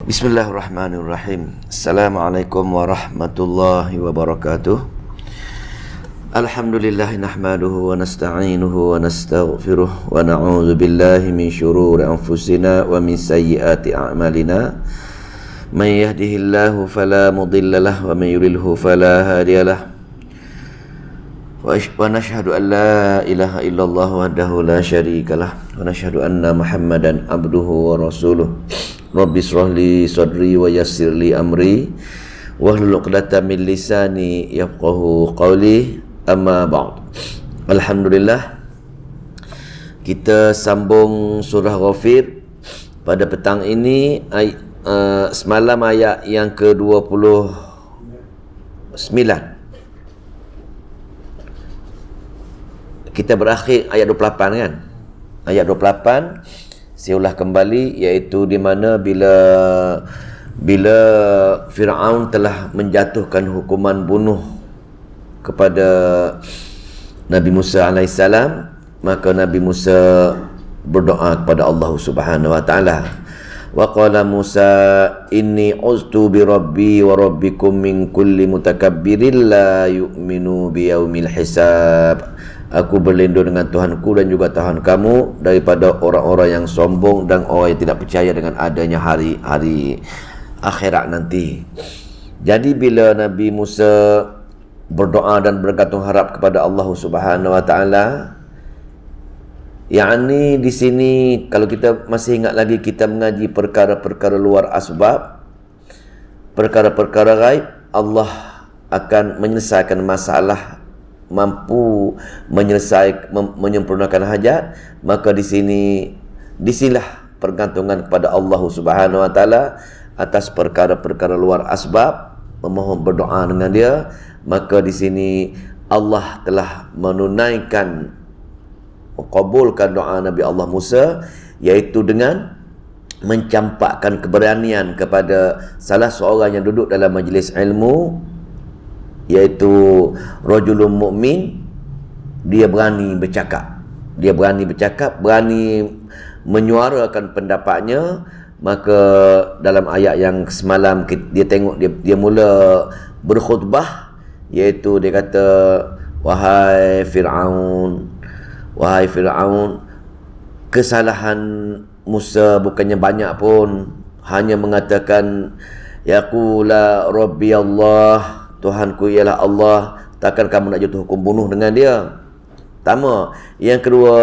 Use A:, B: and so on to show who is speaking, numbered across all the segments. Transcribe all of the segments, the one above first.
A: Bismillahirrahmanirrahim. Assalamualaikum warahmatullahi wabarakatuh. Alhamdulillah nahmaduhu wa nasta'inuhu wa nastaghfiruh wa na'udzu billahi min syururi anfusina wa min sayyiati a'malina. May yahdihillahu fala mudhillalah wa may yudlilhu fala hadiyalah. Wa nashhadu an la ilaha illallah wahdahu la syarikalah wa nashhadu anna Muhammadan abduhu wa rasuluh. Rabbi shrah li sadri wa yassir li amri wahlul 'uqdatam min lisani yafqahu qawli. Amma ba'd. Alhamdulillah, kita sambung surah Ghafir pada petang ini. Semalam ayat yang ke-29. Kita berakhir ayat 28 kan? Ayat 28 saya ulah kembali, iaitu di mana bila Firaun telah menjatuhkan hukuman bunuh kepada Nabi Musa alaihissalam, maka Nabi Musa berdoa kepada Allah Subhanahu wa taala. Wa qala Musa inni uztu bi rabbi wa rabbikum min kulli mutakabbirin la yu'minu bi yaumil hisab. Aku berlindung dengan Tuhanku dan juga Tuhan kamu daripada orang-orang yang sombong dan orang yang tidak percaya dengan adanya hari akhirat nanti. Jadi bila Nabi Musa berdoa dan bergantung harap kepada Allah Subhanahu wa taala, yakni di sini kalau kita masih ingat lagi, kita mengaji perkara-perkara luar asbab, perkara-perkara gaib, Allah akan menyelesaikan masalah, mampu menyempurnakan hajat. Maka disinilah pergantungan kepada Allah Subhanahu wa taala atas perkara-perkara luar asbab, memohon berdoa dengan dia. Maka di sini Allah telah menunaikan, mengabulkan doa Nabi Allah Musa, iaitu dengan mencampakkan keberanian kepada salah seorang yang duduk dalam majlis ilmu, iaitu rajulun mukmin. Dia berani bercakap, berani menyuarakan pendapatnya. Maka dalam ayat yang semalam dia tengok, dia mula berkhutbah, iaitu dia kata, wahai Fir'aun, kesalahan Musa bukannya banyak pun, hanya mengatakan yaqula rabbi Allah, Tuhanku ialah Allah. Takkan kamu nak jatuh hukum bunuh dengan dia? Pertama. Yang kedua,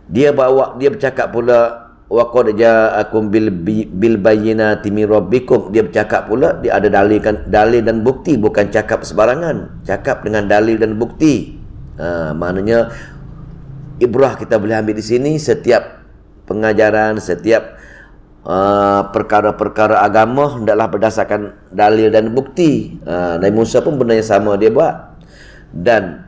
A: dia bercakap pula waqad ja'akum bil bayyinati min rabbikum. Dia bercakap pula, dia ada dalil dan bukti, bukan cakap sebarangan, cakap dengan dalil dan bukti. Maknanya ibrah kita boleh ambil di sini, setiap pengajaran, setiap perkara-perkara agama hendaklah berdasarkan dalil dan bukti. Nabi Musa pun benda yang sama dia buat. Dan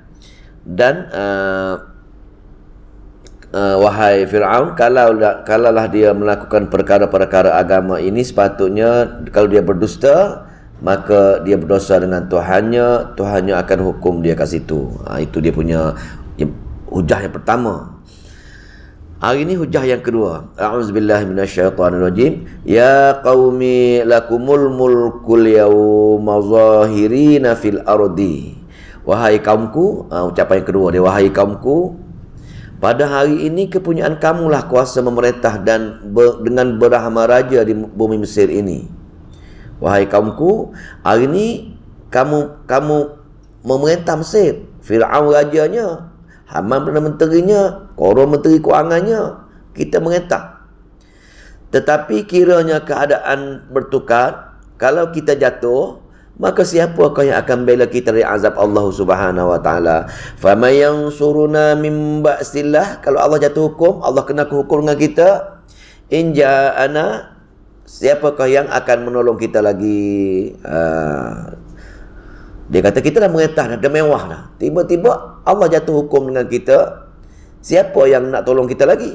A: wahai Fir'aun, kalaulah dia melakukan perkara-perkara agama ini, sepatutnya kalau dia berdusta, maka dia berdosa dengan Tuhannya akan hukum dia kat situ. Itu dia punya hujah yang pertama. Hari ini hujah yang kedua. A'udzubillahi minasyaitonirrajim. Ya qaumi lakumul mulkul yawma zahirina fil ardi. Wahai kaumku, ucapan yang kedua dia, wahai kaumku, pada hari ini kepunyaan kamulah kuasa memerintah dan dengan berahma raja di bumi Mesir ini. Wahai kaumku, hari ini kamu memerintah Mesir. Fir'aun rajanya, Haman Perdana Menterinya, Korun Menteri Kewangannya, kita merintah. Tetapi kiranya keadaan bertukar, kalau kita jatuh, maka siapakah yang akan bela kita dari azab Allah Subhanahu wa taala? Faman yansuruna min ba'sillah, kalau Allah jatuh hukum, Allah kena hukum dengan kita. In ja'ana, siapakah yang akan menolong kita lagi? Dia kata kita dah merintah, dah mewah dah. Tiba-tiba Allah jatuh hukum dengan kita. Siapa yang nak tolong kita lagi?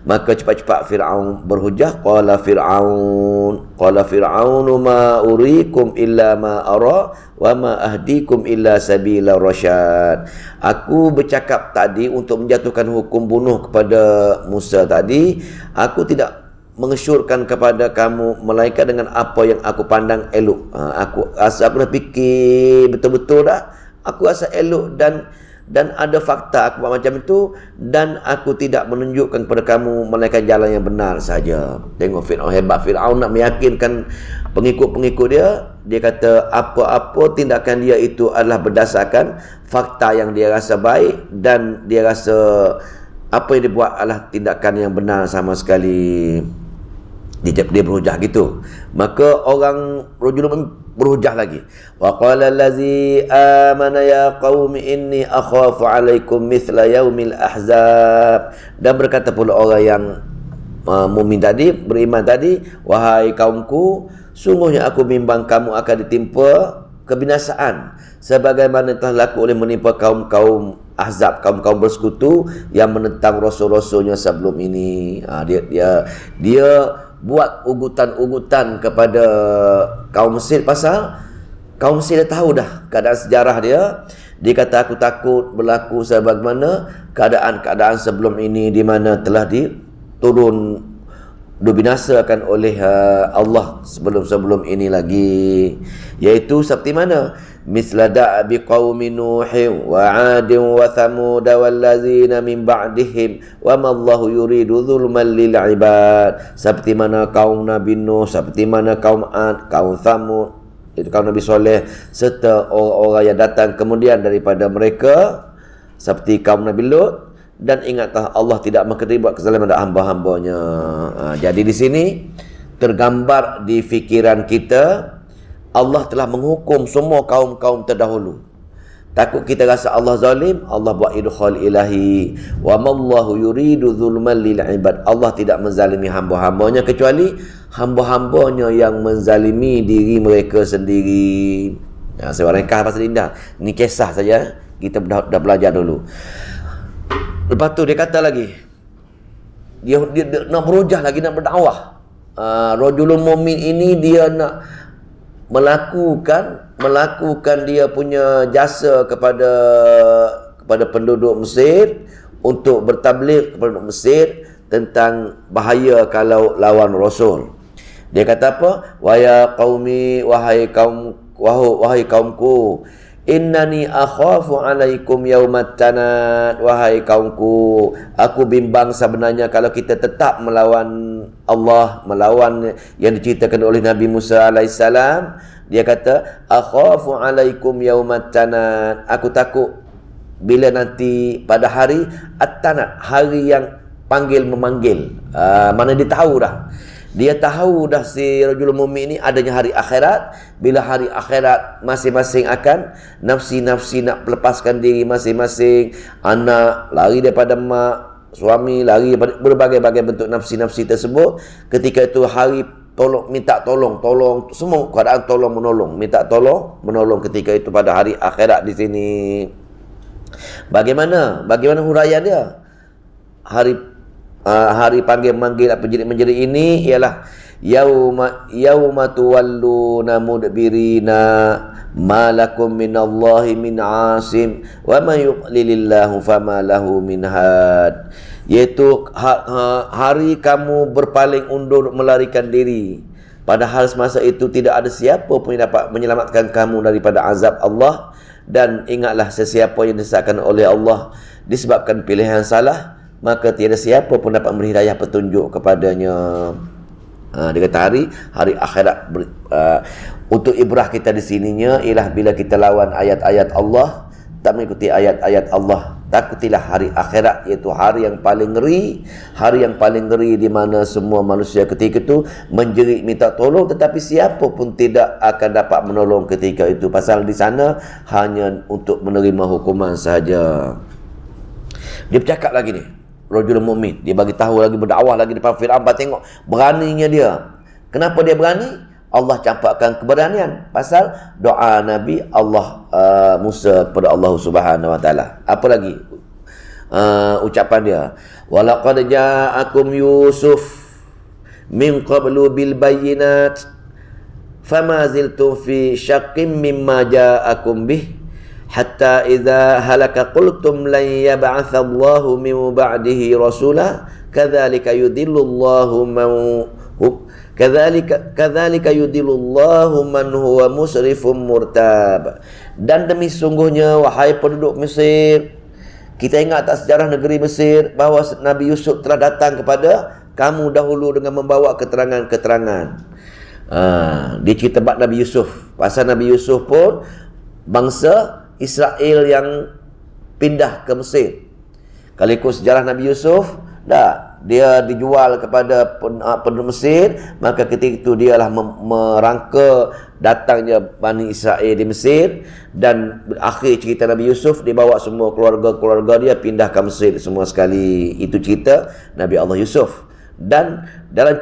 A: Maka cepat-cepat Fir'aun berhujah. Qala Fir'aun ma urikum illa ma ara wa ma ahdikum illa sabila rasyad. Aku bercakap tadi untuk menjatuhkan hukum bunuh kepada Musa tadi. Aku tidak mengesyorkan kepada kamu melainkan dengan apa yang aku pandang elok. Aku dah fikir betul-betul dah. Aku rasa elok dan ada fakta aku buat macam itu, dan aku tidak menunjukkan kepada kamu melainkan jalan yang benar saja. Tengok Fir'aun hebat. Fir'aun nak meyakinkan pengikut-pengikut dia. Dia kata apa-apa tindakan dia itu adalah berdasarkan fakta yang dia rasa baik, dan dia rasa apa yang dia buat adalah tindakan yang benar sama sekali. Dia berhujah gitu. Maka orang rajulun berhujah lagi. Wa qala allazi amana ya qaumi inni akhafu alaikum mithla yaumil ahzab. Dan berkata pula orang yang mukmin tadi, beriman tadi, wahai kaumku, sungguhnya aku bimbang kamu akan ditimpa kebinasaan sebagaimana telah laku oleh menimpa kaum-kaum Ahzab, kaum-kaum bersekutu yang menentang rasul-rasulnya sebelum ini. Dia buat ugutan-ugutan kepada kaum Mesir, pasal kaum Mesir dah tahu dah keadaan sejarah dia. Dia kata aku takut berlaku sebagaimana keadaan-keadaan sebelum ini, di mana telah dibinasakan oleh Allah sebelum ini lagi, iaitu seperti mana misla da'bi qaumi nuhin wa 'adin wa thamud wallazina min ba'dihim wa ma Allahu yuridu zulman lil ibad. Seperti mana kaum Nabi Nuh, seperti mana kaum 'Ad, kaum Thamud, itu kaum Nabi Soleh, serta orang-orang yang datang kemudian daripada mereka seperti kaum Nabi Lut. Dan ingatlah Allah tidak mengerti buat kezaliman pada hamba-hambanya. Jadi di sini tergambar di fikiran kita, Allah telah menghukum semua kaum-kaum terdahulu. Takut kita rasa Allah zalim, Allah buat idkhal ilahi. Wa mallahu yuridu zulman lil ibad. Allah tidak menzalimi hamba-hambanya, kecuali hamba-hambanya yang menzalimi diri mereka sendiri. Saya ringkas pasal indah. Ini kisah saja, kita dah belajar dulu. Lepas tu dia kata lagi, dia nak berhujah lagi, nak berdakwah. Rajulun mu'min ini dia nak melakukan dia punya jasa kepada penduduk Mesir, untuk bertabligh kepada penduduk Mesir tentang bahaya kalau lawan Rasul. Dia kata apa? Wa ya qaumi, wahai kaumku, innani akhafu alaikum yaumat tanad. Wahai kaumku, aku bimbang sebenarnya kalau kita tetap melawan Allah, melawan yang diceritakan oleh Nabi Musa alaihissalam. Dia kata akhafu alaikum yaumat tanad. Aku takut bila nanti pada hari at-tanad, hari yang panggil memanggil. Mana dia tahu dah. Dia tahu dah si rajul mukmin ini adanya hari akhirat. Bila hari akhirat, masing-masing akan nafsi-nafsi nak melepaskan diri masing-masing. Anak lari daripada mak, suami lari daripada berbagai-bagai bentuk nafsi-nafsi tersebut. Ketika itu hari minta tolong, semua keadaan tolong menolong, minta tolong menolong ketika itu pada hari akhirat di sini. Bagaimana huraian dia? Hari panggil manggil apa menjadi ini ialah yauma tuwalluna mudbirina ma lakum minallahi min asim wa man yuqlilillahu fama lahu min had. Iaitu hari kamu berpaling undur melarikan diri. Padahal semasa itu tidak ada siapa pun yang dapat menyelamatkan kamu daripada azab Allah. Dan ingatlah, sesiapa yang disesatkan oleh Allah disebabkan pilihan salah, maka tiada siapa pun dapat memberi hidayah petunjuk kepadanya. Dia kata hari akhirat untuk ibrah kita di sininya ialah bila kita lawan ayat-ayat Allah, tak mengikuti ayat-ayat Allah, takutilah hari akhirat, iaitu hari yang paling ngeri. Hari yang paling ngeri di mana semua manusia ketika itu menjerit minta tolong, tetapi siapa pun tidak akan dapat menolong ketika itu. Pasal di sana hanya untuk menerima hukuman sahaja. Dia bercakap lagi ni, rajul mukmin, dia bagi tahu lagi, berdakwah lagi depan Firaun. Tengok beraninya dia. Kenapa dia berani? Allah campakkan keberanian pasal doa Nabi Musa kepada Allah Subhanahu wa taala. Apa lagi ucapan dia? Walaqad ja'akum Yusuf min qablu bil bayyinat fama ziltum fi syaqqin mimma ja'akum bih hatta idza halaka qultum lan yab'atsallahu min ba'dihi rasula kadzalika yudhillullahu man kadzalika yudhillullahu man huwa musrifun murtab. Dan demi sungguhnya wahai penduduk Mesir, kita ingat tak sejarah negeri Mesir bahawa Nabi Yusuf telah datang kepada kamu dahulu dengan membawa keterangan-keterangan. Dia cerita bab Nabi Yusuf. Pasal Nabi Yusuf pun bangsa Israel yang pindah ke Mesir. Kalau ikut sejarah Nabi Yusuf, dia dijual kepada penduduk Mesir, maka ketika itu dialah merangka datangnya Bani Israel di Mesir, dan akhir cerita Nabi Yusuf dibawa semua keluarga-keluarga dia pindah ke Mesir semua sekali. Itu cerita Nabi Allah Yusuf. Dan dalam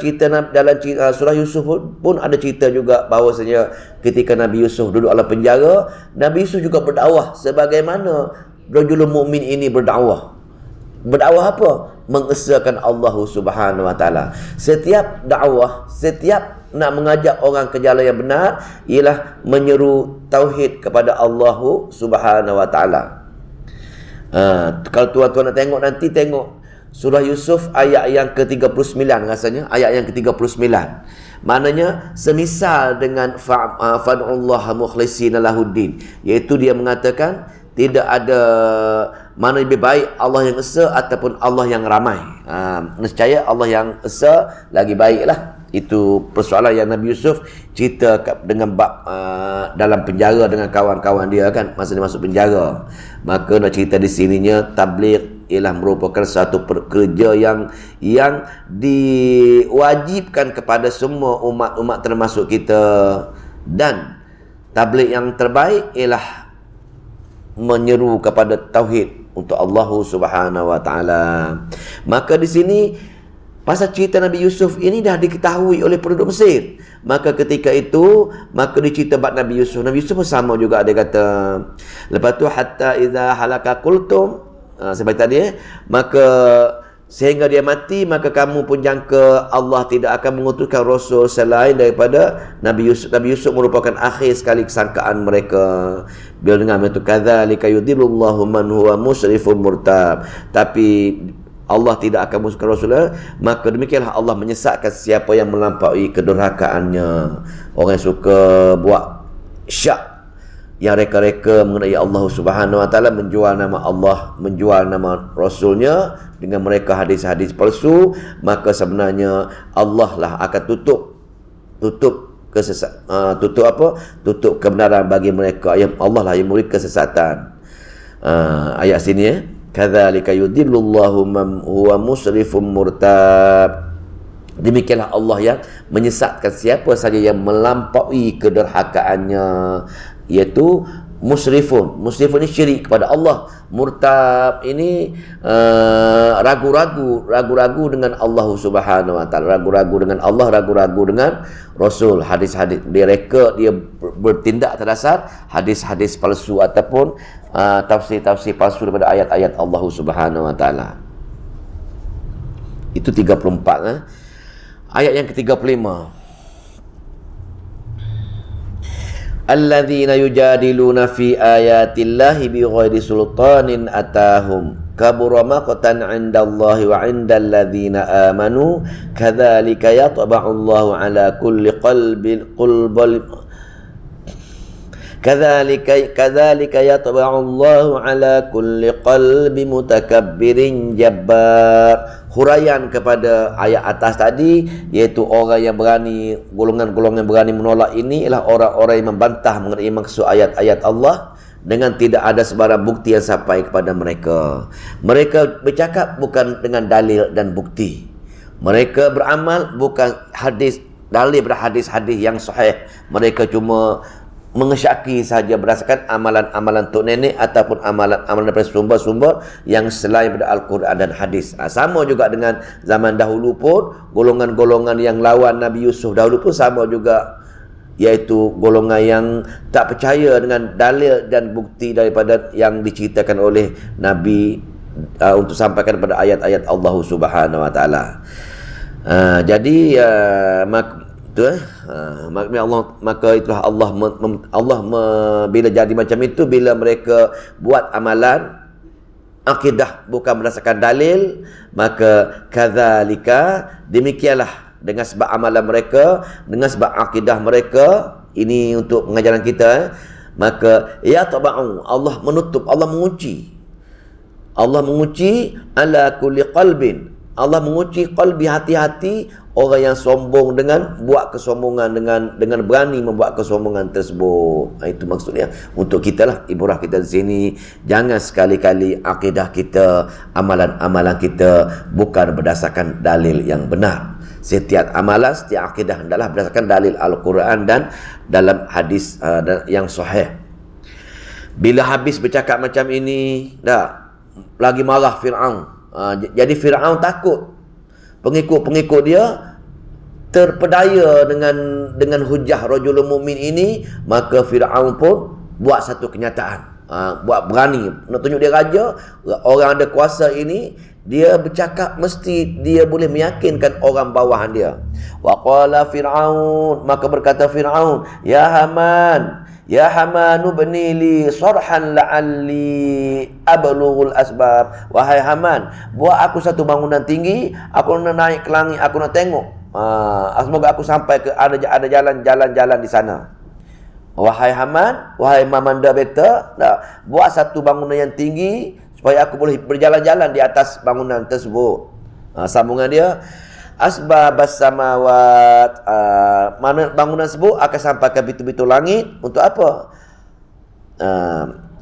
A: surah Yusuf pun ada cerita juga bahawasanya ketika Nabi Yusuf duduk dalam penjara, Nabi Yusuf juga berdakwah sebagaimana rajulun mukmin ini berdakwah. Berdakwah apa? Mengesahkan Allah Subhanahu wa taala. Setiap dakwah, setiap nak mengajak orang ke jalan yang benar ialah menyeru tauhid kepada Allah Subhanahu wa taala. Kalau tuan-tuan nak tengok nanti, tengok surah Yusuf ayat yang ke-39 rasanya, ayat yang ke-39. Maknanya semisal dengan fa'allaha mukhlishina lahuddin, iaitu dia mengatakan tidak ada mana lebih baik Allah yang esa ataupun Allah yang ramai. Nescaya Allah yang esa lagi baiklah. Itu persoalan yang Nabi Yusuf cerita dengan bab dalam penjara dengan kawan-kawan dia kan, masa dia masuk penjara. Maka nak cerita di sininya tabligh ialah merupakan satu pekerja yang diwajibkan kepada semua umat-umat termasuk kita. Dan tabligh yang terbaik ialah menyeru kepada tauhid untuk Allah Subhanahu wa taala. Maka di sini pasal cerita Nabi Yusuf ini dah diketahui oleh penduduk Mesir. Maka ketika itu, maka dicerita bab Nabi Yusuf. Nabi Yusuf pun sama juga, dia kata, lepas tu hatta idza halaka qultum, seperti tadi maka sehingga dia mati, maka kamu pun jangka Allah tidak akan mengutuskan rasul selain daripada Nabi Yusuf. Nabi Yusuf merupakan akhir sekali kesangkaan mereka. Bila dengar itu kadzalika yudhillullahu man huwa musrifun murtab, tapi Allah tidak akan mengutuskan rasulnya, maka demikianlah Allah menyesatkan siapa yang melampaui kedurhakaannya. Orang yang suka buat syak, yang reka-reka mengenai Allah Subhanahu wa taala, menjual nama Allah, menjual nama rasulnya dengan mereka hadis-hadis palsu, maka sebenarnya Allah lah akan tutup kebenaran bagi mereka. Allah lah yang memberi kesesatan. Ayat sini kadzalika yudhillullahu man huwa musrifun murtab. Demikianlah Allah yang menyesatkan siapa saja yang melampaui kederhakaannya, iaitu musrifun. Musrifun ini syirik kepada Allah. Murtab ini ragu-ragu dengan Allah Subhanahu wa taala, ragu-ragu dengan Allah, ragu-ragu dengan Rasul. Hadis-hadis mereka, dia bertindak atas dasar hadis-hadis palsu ataupun tafsir-tafsir palsu daripada ayat-ayat Allah Subhanahu wa taala. Itu 34. Ayat yang ke-35. Alladzina yujadiluna fi ayatillahi bighairi sultanin atahum kabura maqtan 'indallahi wa 'indal ladzina amanu kadzalika yatba'ullahu 'ala kulli kadzalika yatba'ullahu 'ala kulli qalbi mutakabbirin jabbar. Huraian kepada ayat atas tadi, iaitu orang yang berani, golongan-golongan yang berani menolak ini ialah orang-orang yang membantah mengenai maksud ayat-ayat Allah dengan tidak ada sebarang bukti yang sampai kepada mereka. Mereka bercakap bukan dengan dalil dan bukti. Mereka beramal bukan dalil pada hadis-hadis yang sahih. Mereka cuma mengesyaki sahaja berdasarkan amalan-amalan tok nenek ataupun amalan-amalan daripada sumber-sumber yang selain daripada Al-Quran dan hadis. Sama juga dengan zaman dahulu pun, golongan-golongan yang lawan Nabi Yusuf dahulu pun sama juga, iaitu golongan yang tak percaya dengan dalil dan bukti daripada yang diceritakan oleh Nabi untuk sampaikan kepada ayat-ayat Allah Subhanahu wa taala. Jadi maka itulah Allah bila jadi macam itu, bila mereka buat amalan akidah bukan berdasarkan dalil, maka kadzalika, demikianlah dengan sebab amalan mereka, dengan sebab akidah mereka, ini untuk pengajaran kita, maka ya taba'u, Allah menutup, Allah mengunci ala kulli qalbin, Allah mengunci qalbi, hati-hati orang yang sombong dengan buat kesombongan, dengan berani membuat kesombongan tersebut. Itu maksudnya untuk kita lah, ibrah kita di sini, jangan sekali-kali akidah kita, amalan-amalan kita bukan berdasarkan dalil yang benar. Setiap amalan, setiap akidah hendaklah berdasarkan dalil Al-Quran dan dalam hadis yang sahih. Bila habis bercakap macam ini, lagi marah Fir'aun. Jadi Fir'aun takut. Pengikut-pengikut dia terpedaya dengan hujah rajulul mukmin ini, maka Fir'aun pun buat satu kenyataan. Buat berani nak tunjuk dia raja, orang ada kuasa ini, dia bercakap mesti dia boleh meyakinkan orang bawahan dia. Wa qala Fir'aun, maka berkata Fir'aun, ya Haman ibni li sarhan la'alli ablughul asbab. Wahai Haman, buat aku satu bangunan tinggi, aku nak naik ke langit, aku nak tengok. Semoga aku sampai ke ada jalan-jalan di sana. Wahai Haman, wahai Mamanda Beta, buat satu bangunan yang tinggi supaya aku boleh berjalan-jalan di atas bangunan tersebut. Sambungan dia, asbabas samawat, mana bangunan tersebut akan sampai ke pintu-pintu langit. Untuk apa?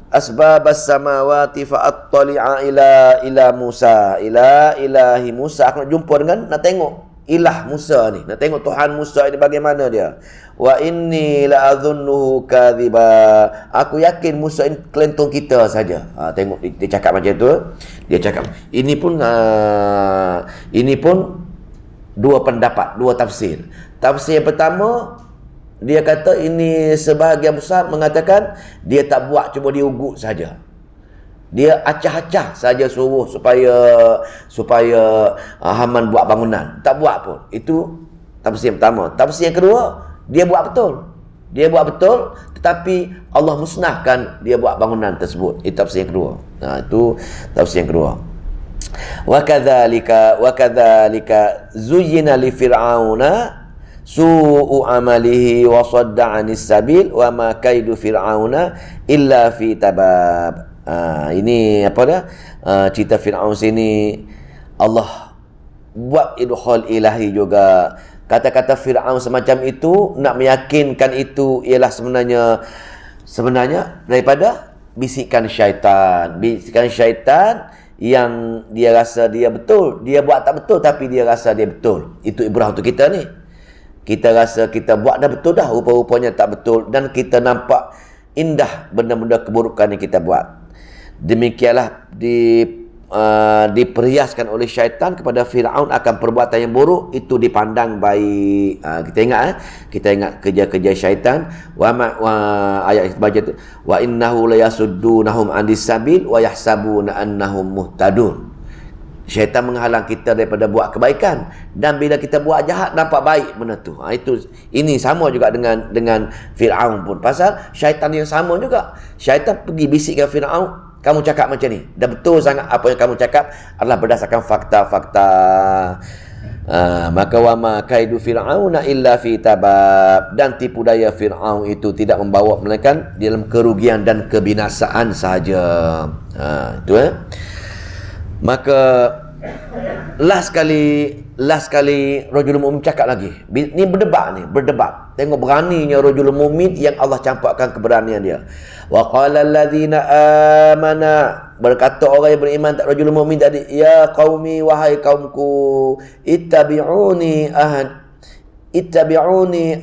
A: Asbabas samawati fa'attali'a ila Musa, ila ilahi Musa, aku nak jumpa dengan, nak tengok ilah Musa ni, nak tengok Tuhan Musa ini bagaimana dia. Wa inni la'adhunnuhu kadhiba, aku yakin Musa ini kelentong kita saja. Tengok dia cakap macam tu. Dia cakap ini pun dua pendapat, dua tafsir. Tafsir yang pertama, dia kata ini sebahagian besar mengatakan dia tak buat, cuma dia ugut saja. Dia acah-acah saja suruh supaya Haman buat bangunan. Tak buat pun. Itu tafsir yang pertama. Tafsir yang kedua, dia buat betul. Dia buat betul, tetapi Allah musnahkan dia buat bangunan tersebut. Itu tafsir yang kedua. Itu tafsir yang kedua. Wa kadzalika zuyyina li fir'auna su'u amalihi wa sadda 'anis sabil wa ma kaidu fir'auna illa fi tabab. Ini apa dah? Cerita Fir'aun sini Allah buat idkhal ilahi juga. Kata-kata Fir'aun semacam itu nak meyakinkan itu ialah sebenarnya daripada bisikan syaitan. Bisikan syaitan yang dia rasa dia betul, dia buat tak betul tapi dia rasa dia betul. Itu ibrah untuk kita ni. Kita rasa kita buat dah betul dah, rupa-rupanya tak betul, dan kita nampak indah benda-benda keburukan yang kita buat. Demikianlah diperhiaskan oleh syaitan kepada Fir'aun akan perbuatan yang buruk, itu dipandang baik. Kita ingat kerja-kerja syaitan. Ayat kita baca tu, wa innahu layasuddunahum 'anis sabil wa yahsabuna annahum muhtadun. Syaitan menghalang kita daripada buat kebaikan, dan bila kita buat jahat nampak baik benda tu. Ini sama juga dengan Fir'aun pun. Pasal syaitan yang sama juga. Syaitan pergi bisikkan Fir'aun, kamu cakap macam ni, dah betul sangat apa yang kamu cakap adalah berdasarkan fakta-fakta. Maka wa ma kaidu fir'auna illa fi tabab, dan tipu daya Fir'aun itu tidak membawa melainkan dalam kerugian dan kebinasaan sahaja. Maka last kali rajulul mu'min cakap lagi. Ni berdebat. Tengok beraninya rajulul mu'min yang Allah campakkan keberanian dia. Wa qala allazina amana, berkata orang yang beriman, tak rajulul mu'min tadi, ya qaumi, wahai kaumku, ittabi'uni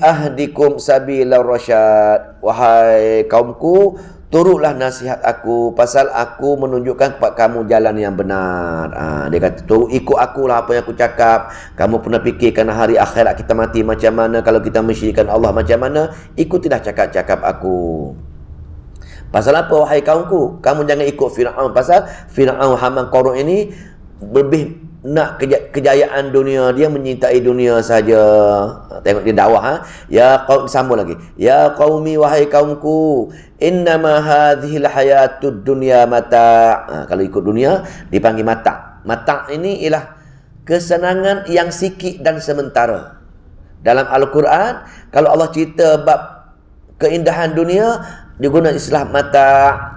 A: ahdikum sabilar rasyad, wahai kaumku, turutlah nasihat aku, pasal aku menunjukkan kepada kamu jalan yang benar. Dia kata, ikut akulah apa yang aku cakap. Kamu pernah fikirkan hari akhirat kita mati macam mana, kalau kita mensyirikkan Allah macam mana? Ikutilah cakap-cakap aku. Pasal apa wahai kaumku? Kamu jangan ikut Fir'aun. Pasal Fir'aun, Haman, Qarun ini lebih kejayaan dunia, dia menyintai dunia saja. Tengok dia dakwah, ya qaum, sambung lagi, ya qaumi, wahai kaumku, innama hadhil hayatud dunya mata'. Kalau ikut dunia dipanggil mata'. Mata' ini ialah kesenangan yang sikit dan sementara. Dalam Al-Quran, kalau Allah cerita bab keindahan dunia, dia guna istilah mata',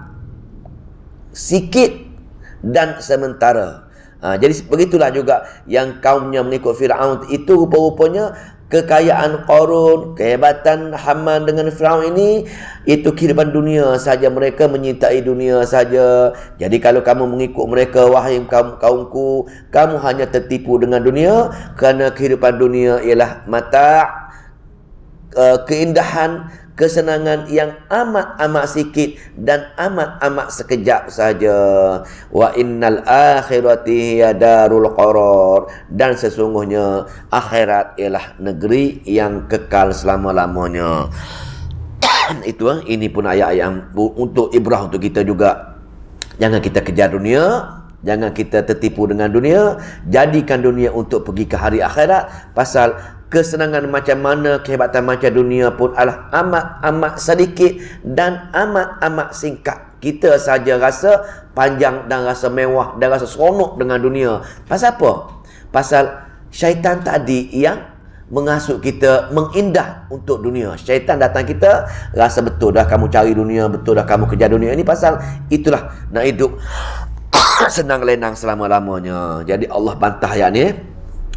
A: sikit dan sementara. Jadi begitulah juga yang kaumnya mengikut Firaun itu, rupa-rupanya kekayaan Qarun, kehebatan Haman dengan Firaun ini, itu kehidupan dunia saja. Mereka menyintai dunia saja. Jadi kalau kamu mengikut mereka, wahai kaumku, kamu hanya tertipu dengan dunia, kerana kehidupan dunia ialah mata', keindahan, kesenangan yang amat-amat sikit dan amat-amat sekejap saja. Wa innal akhirati hiya darul qarar, dan sesungguhnya akhirat ialah negeri yang kekal selama-lamanya. Ini pun ayat-ayat yang untuk ibrah untuk kita juga. Jangan kita kejar dunia, jangan kita tertipu dengan dunia. Jadikan dunia untuk pergi ke hari akhirat. Pasal kesenangan macam mana, kehebatan macam dunia pun adalah amat-amat sedikit dan amat-amat singkat. Kita saja rasa panjang dan rasa mewah dan rasa seronok dengan dunia. Pasal apa? Pasal syaitan tadi yang mengasuk kita mengindah untuk dunia. Syaitan datang kita, rasa betul dah kamu cari dunia, betul dah kamu kejar dunia. Ini pasal itulah nak hidup senang lenang selama-lamanya. Jadi Allah bantah ayat ni.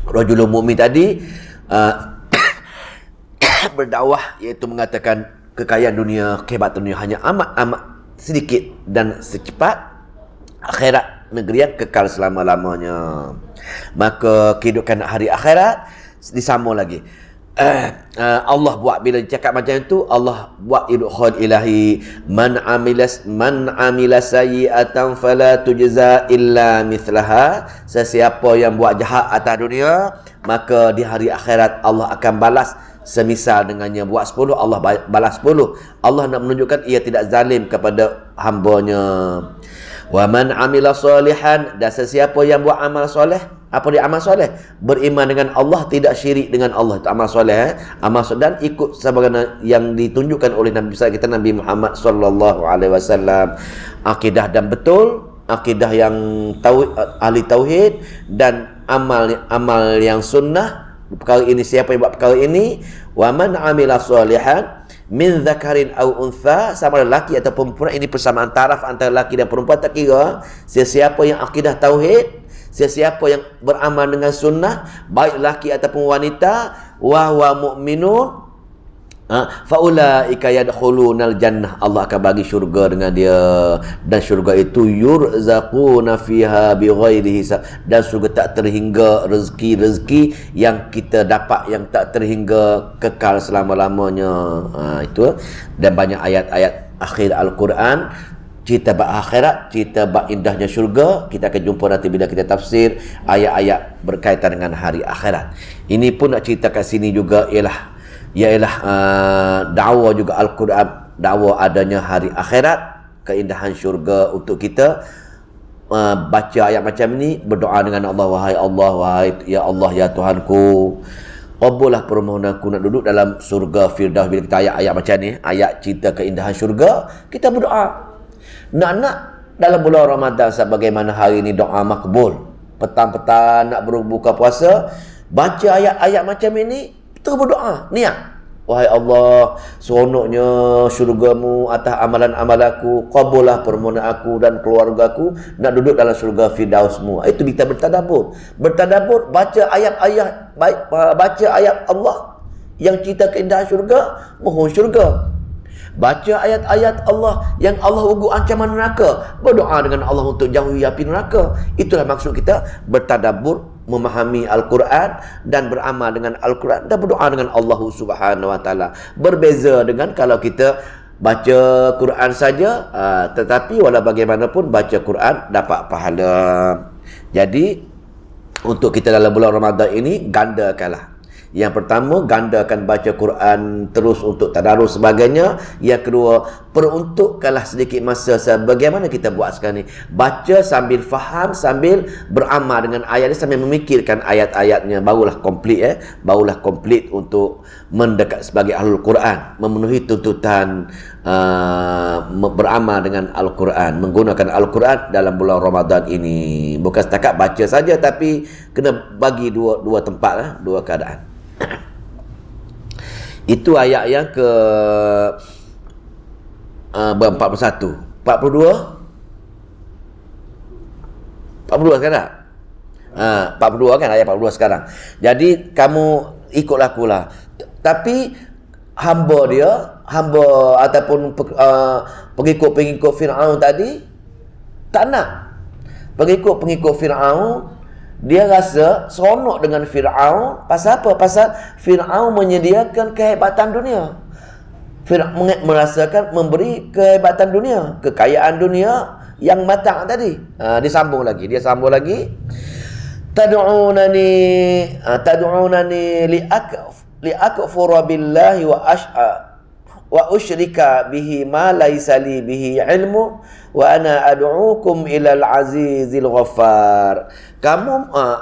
A: Rajulun mu'min tadi berdakwah, iaitu mengatakan kekayaan dunia, kehebatan dunia hanya amat-amat sedikit dan secepat. Akhirat negeri yang kekal selama-lamanya. Maka kehidupan hari akhirat disambung lagi. Allah buat, bila cakap macam itu, Allah buat idkhal ilahi, man amila sayyi'atan fala tujza illa mithlaha. Sesiapa yang buat jahat atas dunia, maka di hari akhirat Allah akan balas semisal dengannya. Buat 10, Allah balas 10. Allah nak menunjukkan ia tidak zalim kepada hambanya. Wa man amila salihan, dan sesiapa yang buat amal soleh. Apa dia amal soleh? Beriman dengan Allah, tidak syirik dengan Allah. Itu amal soleh. Amal soleh, dan ikut sebagaimana yang ditunjukkan oleh Nabi besar kita Nabi Muhammad sallallahu alaihi wasallam. Akidah dan betul, akidah yang ahli tauhid, dan amal yang sunnah. Perkara ini, siapa yang buat perkara ini, wa man amila salihan min dzakarin aw untha, sama ada lelaki atau perempuan. Ini persamaan taraf antara lelaki dan perempuan, tak kira. Sesiapa yang akidah tauhid, sesiapa yang beramal dengan sunnah, baik lelaki ataupun wanita, wa huwa mu'minun, fa ulaika yadkhulunal jannah, Allah akan bagi syurga dengan dia, dan syurga itu yurzaquna fiha bighairi hisab, dan syurga tak terhingga rezeki yang kita dapat, yang tak terhingga, kekal selama-lamanya. Itu. Dan banyak ayat-ayat akhir Al-Quran cerita bab akhirat, cerita bab indahnya syurga. Kita akan jumpa nanti bila kita tafsir ayat-ayat berkaitan dengan hari akhirat. Ini pun nak cerita kat sini juga ialah dakwah juga Al-Quran, dakwah adanya hari akhirat, keindahan syurga untuk kita. Baca ayat macam ni, berdoa dengan Allah, wahai ya Allah, ya Tuhanku, qabullah permohonanku nak duduk dalam surga Firdaus. Bila kita ayat-ayat macam ni, ayat cerita keindahan syurga, kita berdoa. Nak dalam bulan Ramadan sebagaimana hari ni doa makbul. Petang-petang nak berbuka puasa, baca ayat-ayat macam ini, kita berdoa, niat. Wahai Allah, seronoknya syurgamu atas amalan-amalanku, qabullah permohonan aku dan keluargaku nak duduk dalam syurga Firdausmu. Itu kita bertadabbur, baca ayat-ayat, baca ayat Allah yang cerita keindahan syurga, mohon syurga. Baca ayat-ayat Allah yang Allah ugu ancaman neraka, berdoa dengan Allah untuk jauhi api neraka. Itulah maksud kita bertadabbur, memahami Al-Quran dan beramal dengan Al-Quran, dan berdoa dengan Allah Subhanahu Wa Taala. Berbeza dengan kalau kita baca Quran saja, tetapi walau bagaimanapun baca Quran dapat pahala. Jadi untuk kita dalam bulan Ramadan ini, gandakanlah. Yang pertama, gandakan baca Quran terus untuk tadarus sebagainya. Yang kedua, peruntukkanlah sedikit masa sebagaimana kita buat sekarang ni. Baca sambil faham, sambil beramal dengan ayat ni, sambil memikirkan ayat-ayatnya, barulah komplit barulah komplit untuk mendekat sebagai ahlul Quran, memenuhi tuntutan beramal dengan Al-Quran, menggunakan Al-Quran dalam bulan Ramadan ini. Bukan setakat baca saja, tapi kena bagi dua tempat, dua keadaan. Itu ayat yang ke 41. 42 sekarang. 42 kan, ayat 42 sekarang. Jadi kamu ikutlah akulah. Tapi hamba ataupun pengikut-pengikut Fir'aun tadi tak nak. Pengikut-pengikut Fir'aun, dia rasa seronok dengan Fir'aun. Pasal apa? Pasal Fir'aun menyediakan kehebatan dunia. Fir'aun merasakan memberi kehebatan dunia, kekayaan dunia yang matang tadi. Dia sambung lagi. Tad'unani liakfura billahi wa usyrika bihi ma laysa li bihi ilmu wa ana ad'ukum ilal azizil ghaffar.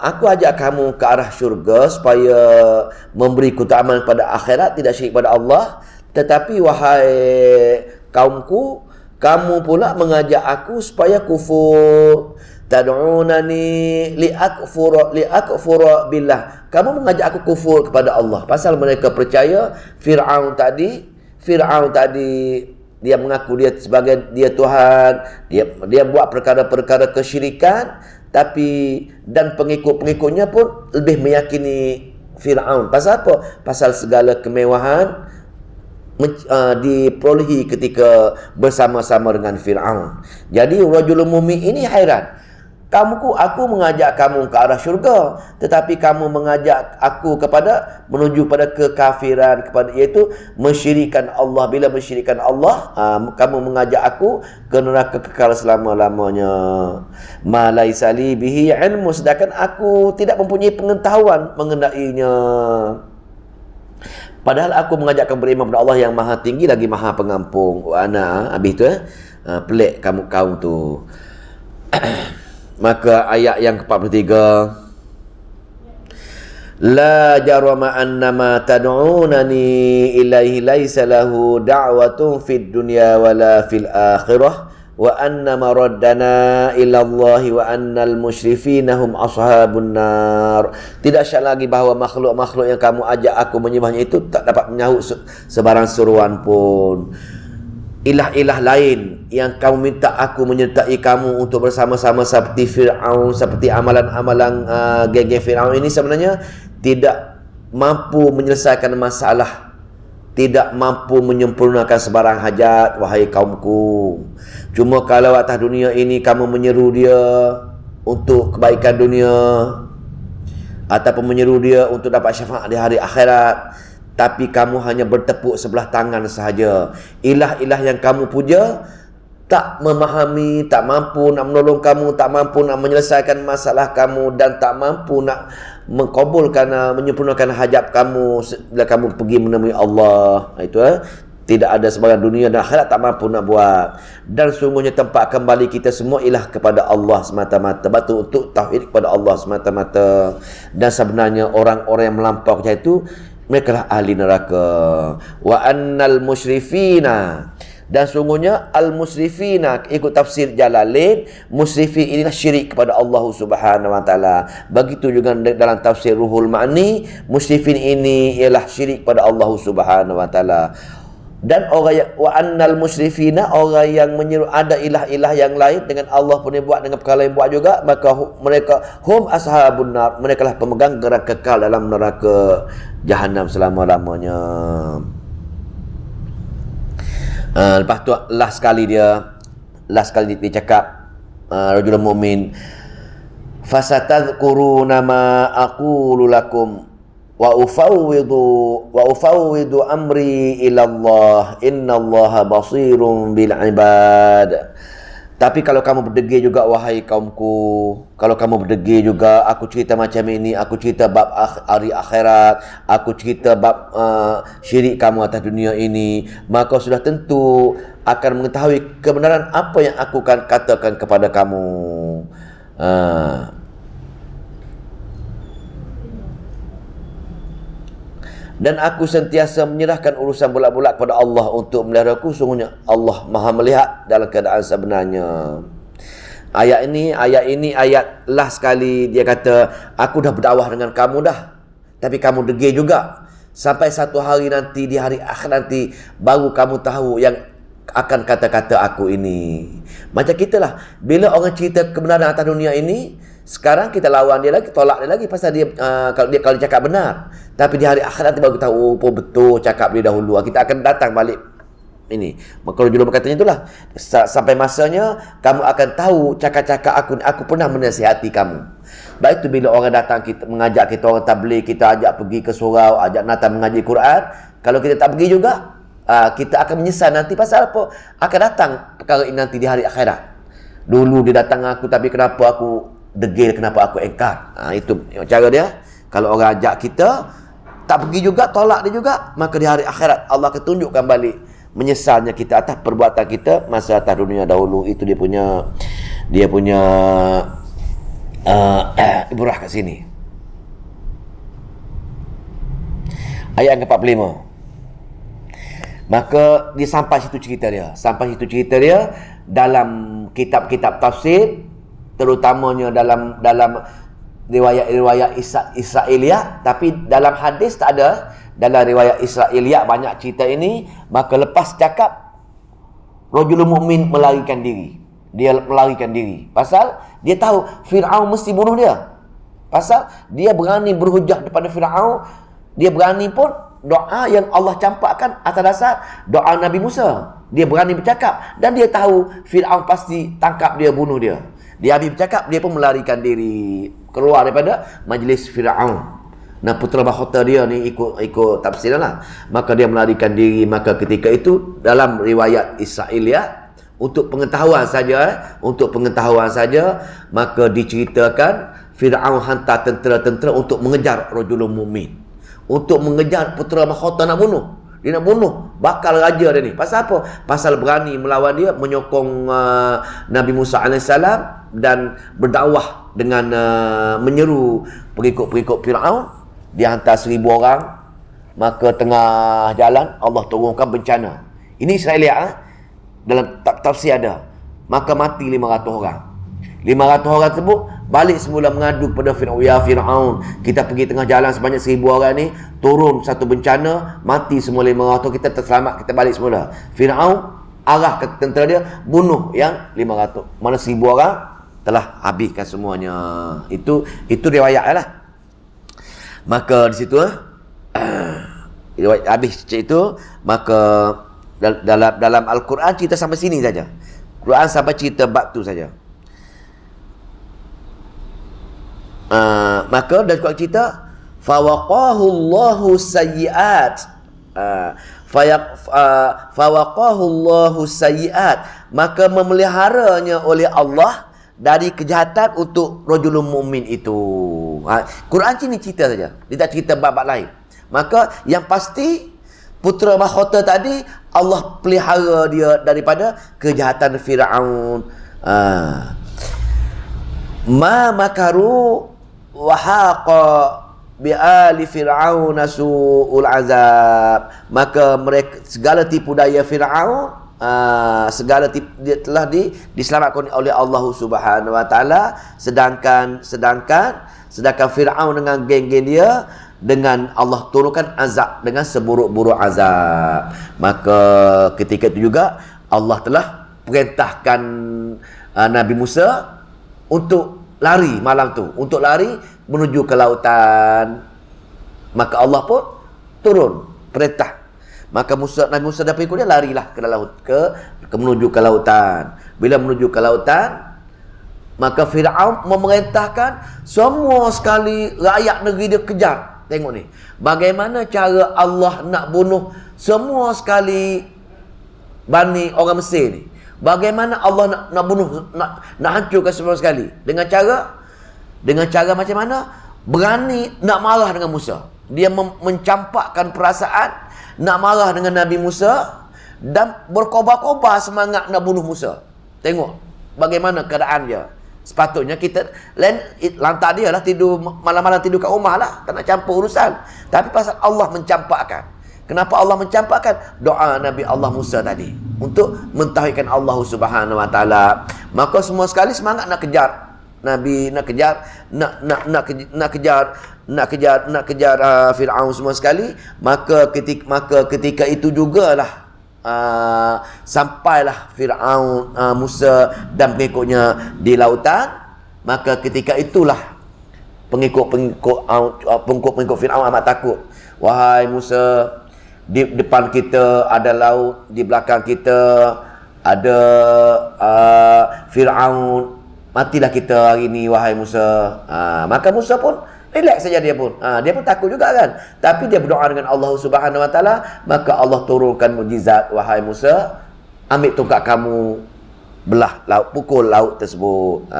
A: Aku ajak kamu ke arah syurga supaya memberi keutamaan pada akhirat, tidak syirik pada Allah. Tetapi wahai kaumku, kamu pula mengajak aku supaya kufur. Tad'unani liakfura billah. Kamu mengajak aku kufur kepada Allah. Pasal mereka percaya Fir'aun tadi dia mengaku dia sebagai dia Tuhan, dia buat perkara-perkara kesyirikan, dan pengikut-pengikutnya pun lebih meyakini Fir'aun. Pasal apa? Pasal segala kemewahan diperolehi ketika bersama-sama dengan Fir'aun. Jadi rajulun mu'min ini hairan. Aku mengajak kamu ke arah syurga, tetapi kamu mengajak aku menuju pada kekafiran, iaitu mensyirikkan Allah. Bila mensyirikkan Allah, kamu mengajak aku ke neraka kekal selama-lamanya. Ma laisa li bihi ilmu, sedangkan aku tidak mempunyai pengetahuan mengenainya. Padahal aku mengajakkan beriman kepada Allah yang maha tinggi lagi maha pengampun. Habis tu pelik kaum tu. Maka ayat yang ke-43, la jarama annama tad'unani ilaihi laisa lahu da'watun fid dunya wala fil akhirah wa anna maraddana ila Allah wa annal musyrifina hum ashabun nar. Tidak syak lagi bahawa makhluk-makhluk yang kamu ajak aku menyembahnya itu tak dapat menyahut sebarang seruan pun. Ilah-ilah lain yang kamu minta aku menyertai kamu untuk bersama-sama seperti Fir'aun, seperti amalan-amalan geng-geng Fir'aun ini sebenarnya tidak mampu menyelesaikan masalah, tidak mampu menyempurnakan sebarang hajat, wahai kaumku. Cuma kalau atas dunia ini kamu menyeru dia untuk kebaikan dunia, ataupun menyeru dia untuk dapat syafaat di hari akhirat, tapi kamu hanya bertepuk sebelah tangan sahaja. Ilah-ilah yang kamu puja tak memahami, tak mampu nak menolong kamu, tak mampu nak menyelesaikan masalah kamu, dan tak mampu nak mengkabulkan, menyempurnakan hajat kamu bila kamu pergi menemui Allah. Itu tidak ada sebarang dunia dan akhirat tak mampu nak buat. Dan sungguhnya tempat kembali kita semua ialah kepada Allah semata-mata. Batu untuk tauhid kepada Allah semata-mata. Dan sebenarnya orang-orang yang melampau macam itu, mereka lah ahli neraka. Wa annal musyrifina, dan sungguhnya al-musrifina, ikut tafsir Jalalain, musrifin inilah syirik kepada Allah Subhanahu wa taala. Begitu juga dalam tafsir Ruhul Ma'ni, musrifin ini ialah syirik kepada Allah Subhanahu wa taala. Dan orang yang wa annal musrifina, orang yang menyeru ada ilah-ilah yang lain dengan Allah pun dia buat, dengan perkara lain buat juga, maka mereka hum ashabun nar, mereka lah pemegang gerak kekal dalam neraka Jahannam selama-lamanya. Lepas tu last sekali dia cakap, rajulun mu'min, fasatadhkuruna ma aqulu lakum wa ufawwidu amri ila Allah innallaha basirun bil ibad. Tapi kalau kamu berdegil juga, wahai kaumku, kalau kamu berdegil juga, aku cerita macam ini, aku cerita bab hari akhirat, aku cerita bab syirik kamu atas dunia ini, maka sudah tentu akan mengetahui kebenaran apa yang aku akan katakan kepada kamu. Dan aku sentiasa menyerahkan urusan bulat-bulat kepada Allah untuk meliharaku. Sungguhnya Allah Maha melihat dalam keadaan sebenarnya. Ayat ini ayat last sekali dia kata, aku dah berdakwah dengan kamu dah, tapi kamu degil juga. Sampai satu hari nanti, di hari akhir nanti, baru kamu tahu yang akan kata-kata aku ini. Macam kita lah, bila orang cerita kebenaran atas dunia ini, sekarang kita lawan dia lagi, tolak dia lagi pasal kalau dia cakap benar. Tapi di hari akhir nanti baru kita tahu, oh betul cakap dia dahulu. Kita akan datang balik ini. Maka judul berkatanya itulah, sampai masanya kamu akan tahu cakap-cakap aku pernah menasihati kamu. Baik itu bila orang datang kita mengajak kita, orang tabligh, kita ajak pergi ke surau, ajak datang mengaji Quran, kalau kita tak pergi juga, kita akan menyesal nanti. Pasal apa? Akan datang perkara ini nanti di hari akhirat. Dulu dia datang aku, tapi kenapa aku degil, kenapa aku engkar? Itu cara dia. Kalau orang ajak kita tak pergi juga, tolak dia juga, maka di hari akhirat Allah akan tunjukkan balik menyesalnya kita atas perbuatan kita masa atas dunia dahulu. Itu dia punya ibrah kat sini. Ayat yang ke-45. Maka dia sampai situ cerita dia dalam kitab-kitab tafsir, terutamanya dalam riwayat Israiliyah. Tapi dalam hadis tak ada. Dalam riwayat Israiliyah banyak cerita ini. Maka lepas cakap, rajulul mukmin melarikan diri. Dia melarikan diri pasal dia tahu Fir'aun mesti bunuh dia. Pasal dia berani berhujah kepada Fir'aun. Dia berani pun doa yang Allah campakkan atas dasar doa Nabi Musa. Dia berani bercakap dan dia tahu Fir'aun pasti tangkap dia, bunuh dia. Dia habis bercakap, dia pun melarikan diri keluar daripada majlis Fir'aun. Nah, putera mahkota dia ni ikut tafsir lah. Maka dia melarikan diri. Maka ketika itu dalam riwayat Israiliyah, untuk pengetahuan saja, maka diceritakan Fir'aun hantar tentera-tentera untuk mengejar rajulul mukmin, untuk mengejar putera mahkota, nak bunuh. Dia nak bunuh bakal raja dia ni. Pasal apa? Pasal berani melawan dia, menyokong Nabi Musa AS dan berdakwah dengan menyeru pengikut-pengikut Fir'aun. Dia hantar 1,000 orang. Maka tengah jalan Allah turunkan bencana. Ini Israiliyah dalam tafsir ada. Maka mati 500 orang. 500 orang tersebut balik semula mengadu kepada Fir'aun. Ya Fir'aun, kita pergi tengah jalan sebanyak 1,000 orang ni, turun satu bencana, mati semua 500, kita terselamat, kita balik semula. Fir'aun arah ke tentera dia, bunuh yang 500. Mana 1,000 orang telah habiskan semuanya. Itu riwayat lah. Maka di situ riwayat habis cerita itu. Maka dalam Al-Quran cerita sampai sini saja. Quran sampai cerita bab tu saja. Maka dan kuat cerita, fawaqahu Allahu sayyi'at, fawaqahu Allahu sayyi'at, maka memeliharanya oleh Allah dari kejahatan untuk rajulul mukmin itu. Quran sini cerita saja, dia tak cerita bab-bab lain. Maka yang pasti putera mahkota tadi Allah pelihara dia daripada kejahatan Fir'aun. Ma makaru wa haqa bi ali fir'aun su'ul azab. Maka mereka, segala tipu daya Fir'aun, segala dia telah diselamatkan oleh Allah Subhanahu wa taala, sedangkan Fir'aun dengan geng-geng dia, dengan Allah turunkan azab dengan seburuk-buruk azab. Maka ketika itu juga Allah telah perintahkan Nabi Musa untuk lari malam tu, untuk lari menuju ke lautan. Maka Allah pun turun perintah. Maka Nabi Musa dapat ikut dia, larilah ke laut, ke menuju ke lautan. Bila menuju ke lautan, maka Fir'aun memerintahkan semua sekali rakyat negeri dia kejar. Tengok ni, bagaimana cara Allah nak bunuh semua sekali Bani orang Mesir ni. Bagaimana Allah nak bunuh, nak hancurkan semua sekali? Dengan cara macam mana? Berani nak marah dengan Musa. Dia mencampakkan perasaan nak marah dengan Nabi Musa dan berkobar-kobar semangat nak bunuh Musa. Tengok bagaimana keadaan dia. Sepatutnya kita lantak dia lah, tidur malam-malam, tidur kat rumah lah, tak nak campur urusan. Tapi pasal Allah mencampakkan. Kenapa Allah mencampakkan? Doa Nabi Allah Musa tadi untuk mentauhidkan Allah Subhanahu Wa Taala. Maka semua sekali semangat nak kejar Nabi, nak kejar Firaun semua sekali. Maka ketika itu jugalah sampailah Firaun, Musa dan pengikutnya di lautan. Maka ketika itulah pengikut Firaun amat takut. Wahai Musa, di depan kita ada laut, di belakang kita ada Firaun, matilah kita hari ni wahai Musa. Maka Musa pun relax saja, dia pun takut juga kan, tapi dia berdoa dengan Allah Subhanahu Wa Taala. Maka Allah turunkan mukjizat, wahai Musa, ambil tongkat kamu, belah laut, pukul laut tersebut.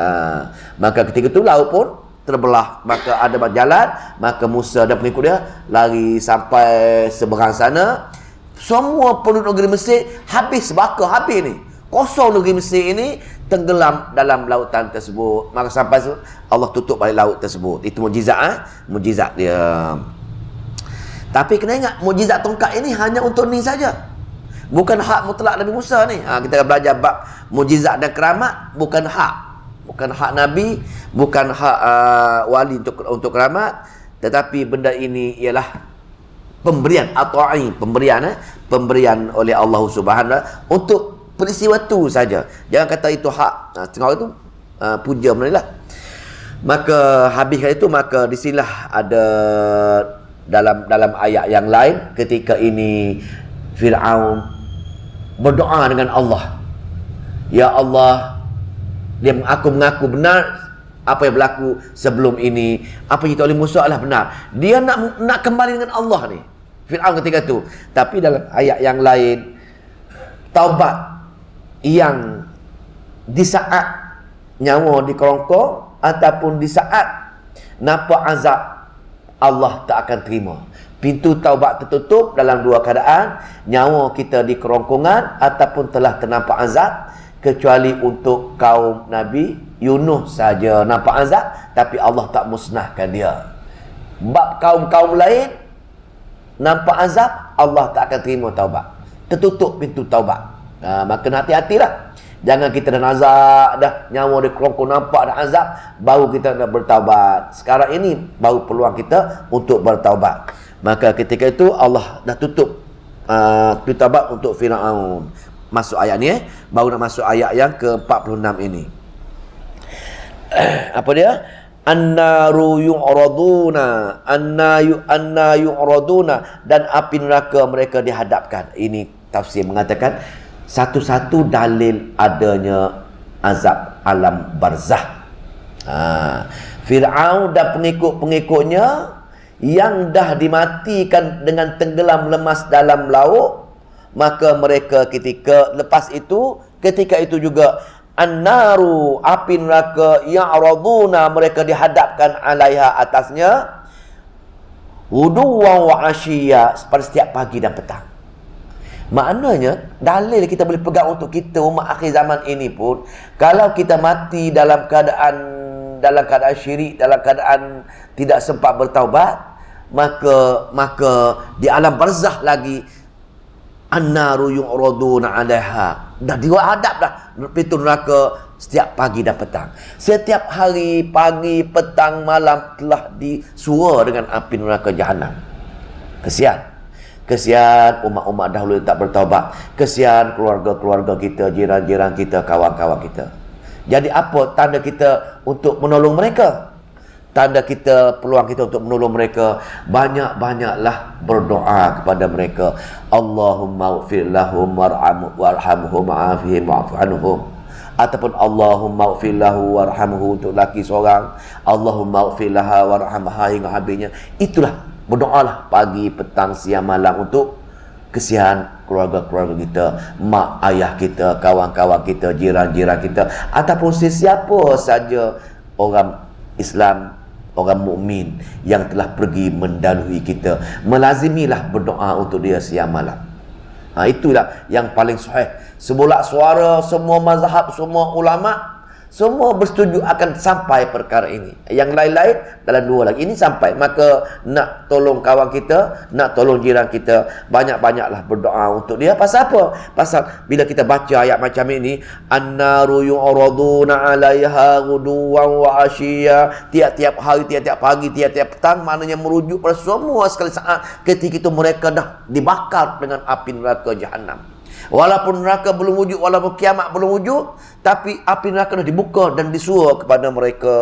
A: Maka ketika itu laut pun terbelah, maka ada jalan. Maka Musa dan pengikut dia lari sampai seberang sana. Semua penduduk negeri Mesir habis ni, kosong negeri Mesir ini, tenggelam dalam lautan tersebut. Maka sampai Allah tutup balik laut tersebut. Itu mukjizat dia. Tapi kena ingat, mukjizat tongkat ini hanya untuk ni saja, bukan hak mutlak Nabi Musa ni. Kita belajar bab mukjizat dan keramat, bukan hak Nabi, bukan hak wali untuk keramat, tetapi benda ini ialah pemberian pemberian oleh Allah Subhanahu untuk peristiwa itu saja. Jangan kata itu hak. Setengah orang itu puja benda ni lah. Maka habiskan itu, maka di sinilah ada dalam ayat yang lain, ketika ini Firaun berdoa dengan Allah. Ya Allah, aku mengaku benar apa yang berlaku sebelum ini, apa yang oleh Musa adalah benar. Dia nak kembali dengan Allah ni, Firaun ketika itu. Tapi dalam ayat yang lain, taubat yang di saat nyawa dikerongkong ataupun di saat nampak azab, Allah tak akan terima. Pintu taubat tertutup dalam dua keadaan: nyawa kita di kerongkongan ataupun telah ternampak azab. Kecuali untuk kaum Nabi Yunus saja nampak azab, tapi Allah tak musnahkan dia. Bab kaum-kaum lain nampak azab, Allah tak akan terima taubat. Tertutup pintu taubat. Maka hati-hatilah. Jangan kita dah azab, dah nyawa di kerongkong nampak dah azab, baru kita nak bertaubat. Sekarang ini baru peluang kita untuk bertaubat. Maka ketika itu Allah dah tutup pintu taubat untuk Firaun. Masuk ayat ni, baru nak masuk ayat yang ke-46 ini. Apa dia? Annaru yu'raduna, anna yu'raduna, dan api neraka mereka dihadapkan. Ini tafsir mengatakan satu-satu dalil adanya azab alam barzah. Firaun dan pengikut-pengikutnya yang dah dimatikan dengan tenggelam lemas dalam laut, maka mereka ketika itu juga annaru, api neraka, ya'raduna, mereka dihadapkan alaiha, atasnya, wuduwan wa asyiya, pada setiap pagi dan petang. Maknanya dalil kita boleh pegang untuk kita umat akhir zaman ini pun, kalau kita mati dalam keadaan syirik, dalam keadaan tidak sempat bertaubat, maka di alam barzah lagi, annaru yu'raduna 'alaiha, dah dihadap dah pintu neraka setiap pagi dan petang. Setiap hari, pagi, petang, malam telah disua dengan api neraka jahanam. Kesian umat-umat dahulu yang tak bertaubat. Kesian keluarga-keluarga kita, jiran-jiran kita, kawan-kawan kita. Jadi apa tanda kita untuk menolong mereka? Tanda kita, peluang kita untuk menolong mereka, banyak-banyaklah berdoa kepada mereka. Allahumma ighfir lahum warhamhum wa'afihim wa'fu anhum. Ataupun Allahumma ighfir lahu warhamhu, untuk lelaki seorang, Allahumma ighfir laha warhamha hingga habisnya. Itulah, berdoalah pagi, petang, siang, malam untuk kesian keluarga-keluarga kita, mak ayah kita, kawan-kawan kita, jiran-jiran kita, ataupun sesiapa saja orang Islam, orang mukmin yang telah pergi mendahului kita. Melazimilah berdoa untuk dia siang malam. Itulah yang paling sahih. Sebulak suara semua mazhab, semua ulama, semua bersetuju akan sampai perkara ini. Yang lain-lain dalam dua lagi. Ini sampai. Maka nak tolong kawan kita, nak tolong jiran kita, banyak-banyaklah berdoa untuk dia. Pasal apa? Pasal bila kita baca ayat macam ini, annaru yu'raduna 'alaiha ghuduwan wa 'ashiyya, tiap-tiap hari, tiap-tiap pagi, tiap-tiap petang, maknanya merujuk pada semua sekali saat ketika itu mereka dah dibakar dengan api neraka Jahannam. Walaupun neraka belum wujud, walaupun kiamat belum wujud, tapi api neraka dah dibuka dan disua kepada mereka.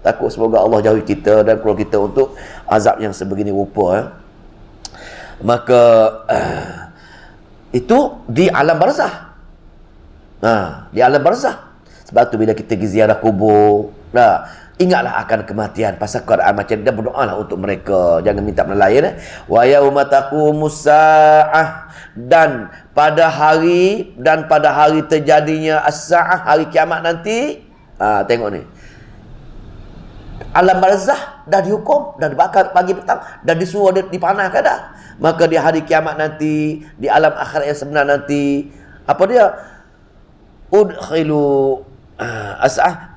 A: Takut semoga Allah jauhi kita dan keluarga kita untuk azab yang sebegini rupa. Maka itu di alam barzah. Di alam barzah. Sebab tu bila kita pergi ziarah kubur, ingatlah akan kematian. Pasal Quran macam dia, berdoalah untuk mereka. Jangan minta benda lain. Wa yauma taqumus saah, dan pada hari terjadinya as-saah, hari kiamat nanti. Tengok ni. Alam barzah dah dihukum, dah dibakar pagi petang, dah disuruh dipanahkan dah. Maka di hari kiamat nanti, di alam akhirat yang sebenar nanti, apa dia? Udkhilu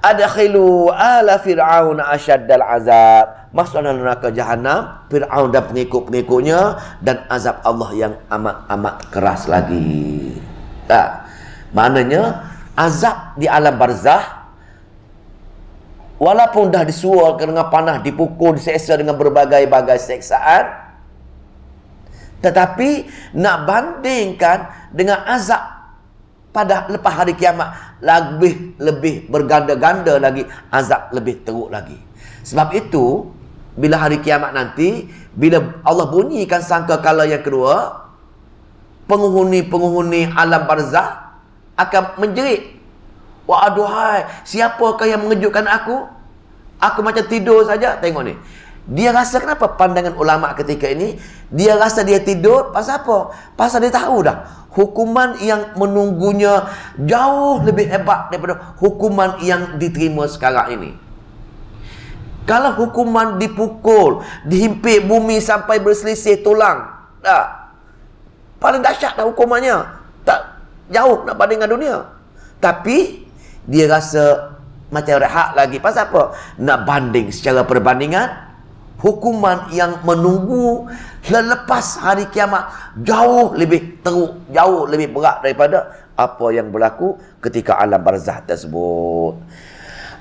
A: adkhilu ala fir'aun asyaddal azab. Masuk dalam neraka Jahannam Fir'aun dan pengikut-pengikutnya, dan azab Allah yang amat-amat keras lagi. Maknanya azab di alam barzah, walaupun dah disuar dengan panah, dipukul, diseksa dengan berbagai-bagai seksaan, tetapi nak bandingkan dengan azab pada lepas hari kiamat, lebih berganda-ganda lagi, azab lebih teruk lagi. Sebab itu bila hari kiamat nanti, bila Allah bunyikan sangkakala yang kedua, penghuni-penghuni alam barzah akan menjerit, wah aduhai, siapakah yang mengejutkan aku? Aku macam tidur saja. Tengok ni, dia rasa, kenapa pandangan ulama ketika ini, dia rasa dia tidur. Pasal apa? Pasal dia tahu dah hukuman yang menunggunya jauh lebih hebat daripada hukuman yang diterima sekarang ini. Kalau hukuman dipukul, dihimpit bumi sampai berselisih tulang, paling dahsyat dah hukumannya. Tak jauh nak banding dengan dunia. Tapi dia rasa macam rehat lagi. Pasal apa? Nak banding secara perbandingan, hukuman yang menunggu selepas hari kiamat jauh lebih teruk, jauh lebih berat daripada apa yang berlaku ketika alam barzah tersebut.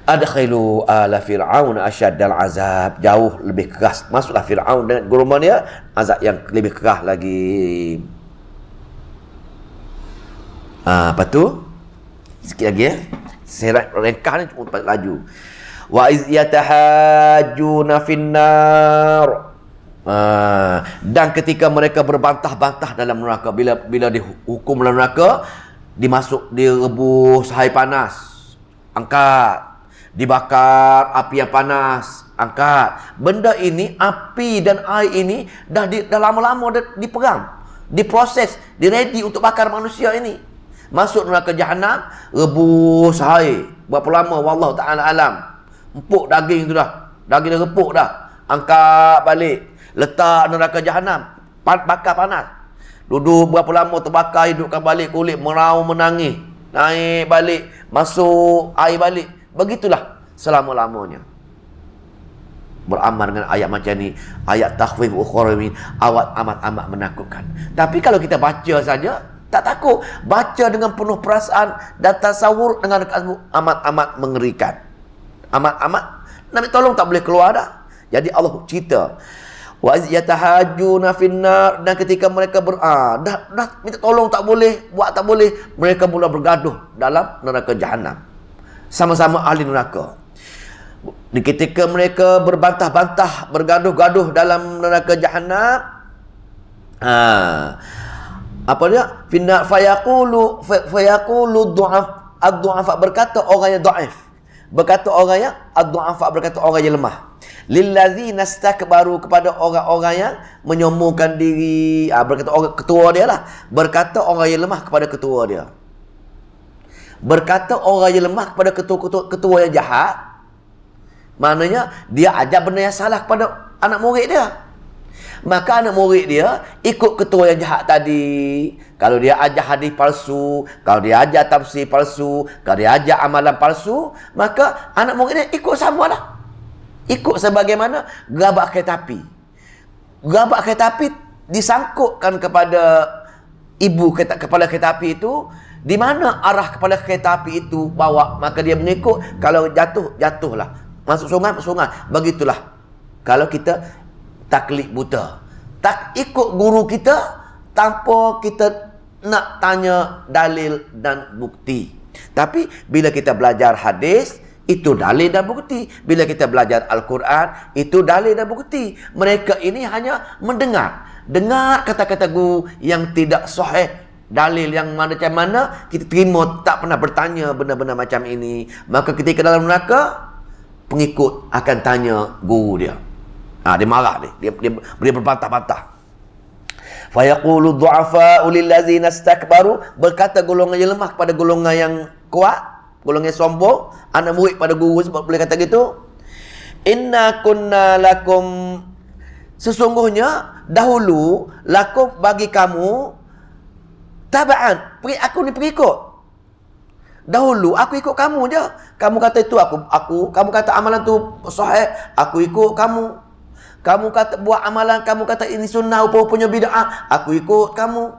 A: Adkhilu ala fir'aun asyaddal azab, jauh lebih keras. Masuklah Fir'aun dengan golongan dia, azab yang lebih keras lagi. Apa tu? Sikit lagi ya. Saya rengkah ni cuma cepat laju. Wa iz yatahajjuna finnar. Dan ketika mereka berbantah-bantah dalam neraka, bila dihukum dalam neraka, direbus air panas, angkat, dibakar api yang panas, angkat. Benda ini, api dan air ini dah lama-lama dipegang, diproses, diready untuk bakar manusia ini. Masuk neraka Jahannam, rebus air. Berapa lama wallahu ta'ala alam. Empuk daging tu dah, daging dah repuk dah, angkat balik, letak neraka Jahannam, bakar panas. Duduk berapa lama terbakar, hidupkan balik kulit, meraung menangis, naik balik, masuk air balik. Begitulah selama-lamanya. Beramal dengan ayat macam ni, ayat takhwif ukhrawi, awat amat-amat menakutkan. Tapi kalau kita baca saja, tak takut. Baca dengan penuh perasaan dan tasawur dengan amat-amat mengerikan. Amat-amat nak minta tolong tak boleh keluar dah. Jadi Allah cerita, wa iz yatahajjuna finnar, dan ketika mereka dah minta tolong tak boleh, buat tak boleh, mereka mula bergaduh dalam neraka Jahannam. Sama-sama ahli neraka. Di ketika mereka berbantah-bantah, bergaduh-gaduh dalam neraka Jahannam, apa dia? Finna fayaqulu du'af ad-du'afa, berkata orang yang dhaif, berkata orang yang ad-du'afa, berkata orang yang lemah. lillazina istakbaru, kepada orang-orang yang menyombongkan diri. Berkata orang ketua dia lah. Berkata orang yang lemah kepada ketua dia. Berkata orang yang lemah kepada ketua yang jahat. Maknanya dia ajar benda yang salah kepada anak murid dia. Maka anak murid dia ikut ketua yang jahat tadi. Kalau dia ajar hadis palsu, kalau dia ajar tafsir palsu, kalau dia ajar amalan palsu, maka anak murid dia ikut samalah. Ikut sebagaimana gerabak kereta api. Gerabak kereta api disangkutkan kepada kepala kereta api itu. Di mana arah kepala kereta api itu bawa, maka dia mengikut. Kalau jatuh, jatuhlah. Masuk sungai, masuk sungai. Begitulah. Kalau kita taklid buta, tak ikut guru kita tanpa kita nak tanya dalil dan bukti. Tapi bila kita belajar hadis, itu dalil dan bukti. Bila kita belajar Al-Quran, itu dalil dan bukti. Mereka ini hanya mendengar. Dengar kata-kata guru yang tidak sahih, dalil yang macam mana kita terima, tak pernah bertanya benda-benda macam ini. Maka ketika dalam neraka, pengikut akan tanya guru dia. Dia marah dia berbantah-bantah. Fa yaqulu dhu'afa'u lillazina istakbaru, berkata golongan yang lemah kepada golongan yang kuat, golongan yang sombong, anak murid pada guru sebab boleh kata gitu. Inna kunna lakum, sesungguhnya dahulu lakum bagi kamu taba'an, aku ni pengikut. Dahulu aku ikut kamu je. Kamu kata itu aku, kamu kata amalan tu sahih, aku ikut kamu. Kamu kata buat amalan, kamu kata ini sunnah, rupa-rupanya bid'ah, aku ikut kamu.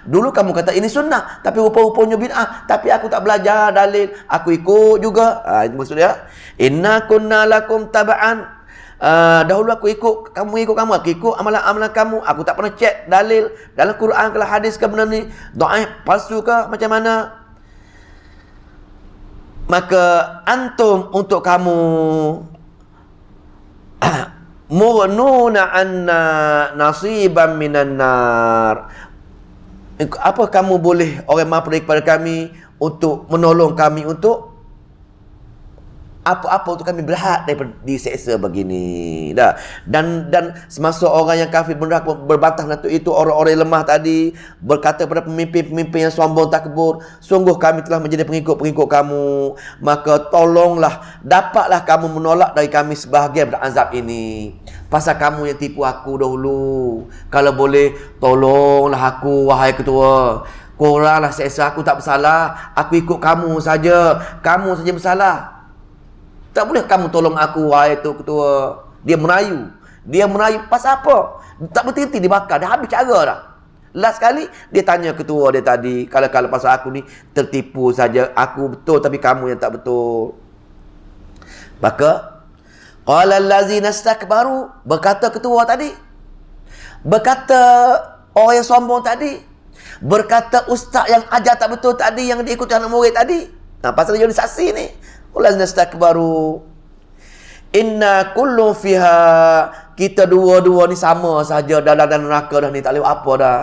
A: Dulu kamu kata ini sunnah, tapi rupa-rupanya bid'ah, tapi aku tak belajar dalil, aku ikut juga. Itu maksudnya. Inna kunna lakum taba'an. Dahulu aku ikut kamu, aku ikut amalan-amalan kamu. Aku tak pernah cek dalil dalam Quran ke hadis ke benda ni dhaif, palsu ke macam mana. Maka antum untuk kamu mughnuna anna nasiban minan nar. Apa kamu boleh orang mampu daripada kami untuk menolong kami untuk apa untuk kami berhak daripada diseksa begini. Dan semasa orang yang kafir berbantah itu orang-orang yang lemah tadi berkata kepada pemimpin-pemimpin yang sombong takbur, sungguh kami telah menjadi pengikut-pengikut kamu, maka tolonglah, dapatlah kamu menolak dari kami sebahagian dari azab ini. Pasal kamu yang tipu aku dahulu. Kalau boleh tolonglah aku wahai ketua. Koranglah seksa aku, tak bersalah. Aku ikut kamu saja. Kamu saja bersalah. Tak boleh kamu tolong aku, wahai tu ketua. Dia merayu. Pasal apa? Tak berhenti dibakar. Dah habis cara dah. Last kali, dia tanya ketua dia tadi. Kalau pasal aku ni tertipu saja. Aku betul, tapi kamu yang tak betul. Maka, qala allazina istakbaru, berkata ketua tadi. Berkata orang yang sombong tadi. Berkata ustaz yang ajar tak betul tadi, yang diikut anak murid tadi. Pasal dia jadi saksi ni. Ulazna istakbaru. Inna kullu fiha, kita dua-dua ni sama saja dalam neraka dah ni, tak boleh apa dah.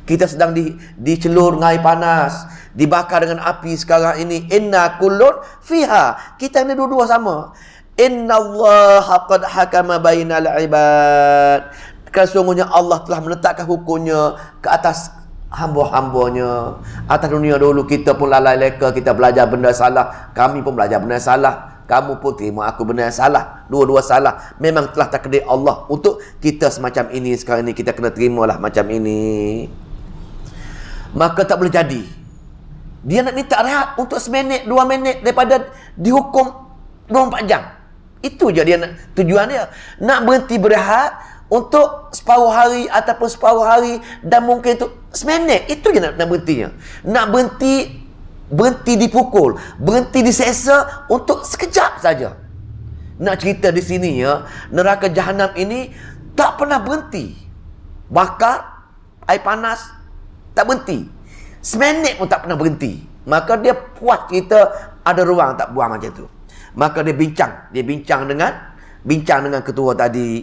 A: Kita sedang dicelur dengan air panas, dibakar dengan api sekarang ini. Inna kullun fiha, kita ni dua-dua sama. Innallaha qad hakama bainal ibad, sesungguhnya Allah telah menetapkan hukumnya ke atas hamba-hambanya. Atas dunia dulu kita pun lalai leka, kita belajar benda salah, kami pun belajar benda salah, kamu pun terima aku benda yang salah, dua-dua salah. Memang telah takdir Allah untuk kita semacam ini. Sekarang ini kita kena terimalah macam ini. Maka tak boleh jadi dia nak minta rehat untuk seminit, 2 minit daripada dihukum 24 jam. Itu je dia nak, tujuan dia. Nak berhenti berehat untuk separuh hari ataupun separuh hari, dan mungkin itu seminit. Itu je nak berhentinya. Nak berhenti dipukul, berhenti diseksa untuk sekejap saja. Nak cerita di sini ya, neraka jahanam ini tak pernah berhenti. Bakar, air panas, tak berhenti. Seminit pun tak pernah berhenti. Maka dia puas kita ada ruang tak buang macam tu. Maka dia bincang dengan ketua tadi.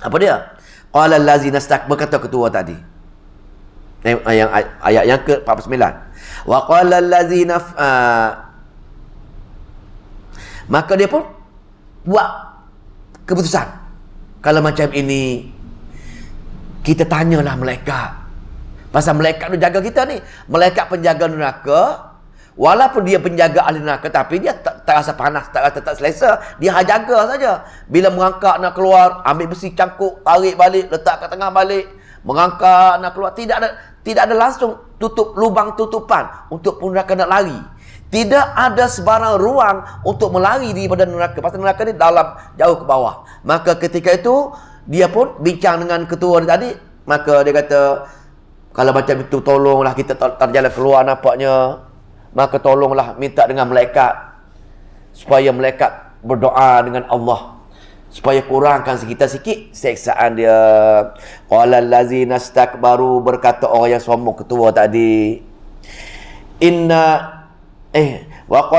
A: Apa dia? Qala allazina berkata ketua tadi. Yang ayat yang ke-49. Wa qala allazina, maka dia pun buat keputusan. Kalau macam ini, kita tanyalah malaikat. Pasal malaikat tu jaga kita ni. Malaikat penjaga neraka. Walaupun dia penjaga ahli neraka, tapi dia tak rasa panas, tak rasa tak selesa. Dia jaga saja. Bila mengangkat nak keluar, ambil besi cangkuk, tarik balik, letak kat tengah balik. Mengangkat nak keluar. Tidak ada langsung tutup lubang tutupan untuk neraka nak lari. Tidak ada sebarang ruang untuk melari daripada neraka. Pasal neraka ni dalam, jauh ke bawah. Maka ketika itu, dia pun bincang dengan ketua dia tadi. Maka dia kata, kalau macam itu tolonglah kita terjalan keluar nampaknya. Maka tolonglah minta dengan malaikat. Supaya malaikat berdoa dengan Allah. Supaya kurangkan sikit seksaan dia. Qala allazina istakbaru, berkata orang yang sombong, ketua tadi. Wa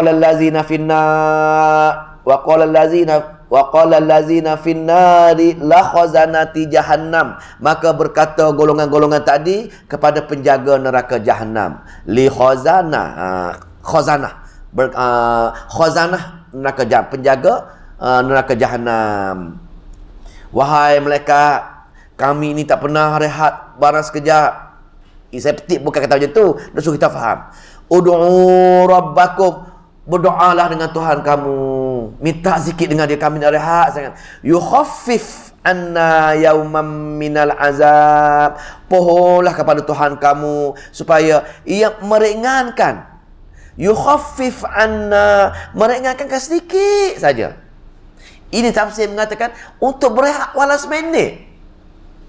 A: qala allazina finnari la khazanati jahannam. Maka berkata golongan-golongan tadi kepada penjaga neraka jahannam. Li khazanah. Khazanah neraka jahannam, penjaga neraka jahannam. Wahai malaikat, kami ini tak pernah rehat barang sekejap. Saya petik bukan kata macam tu, dah suruh kita faham. Ud'u rabbakum, berdoalah dengan Tuhan kamu. Minta sikit dengan dia, kami nak rehat sangat. Yukhaffif anna yawman minal azab. Pohonlah kepada Tuhan kamu supaya ia meringankan. Yukhaffif anna, meringankan sedikit saja. Ini tafsir mengatakan untuk berehat walau seminit.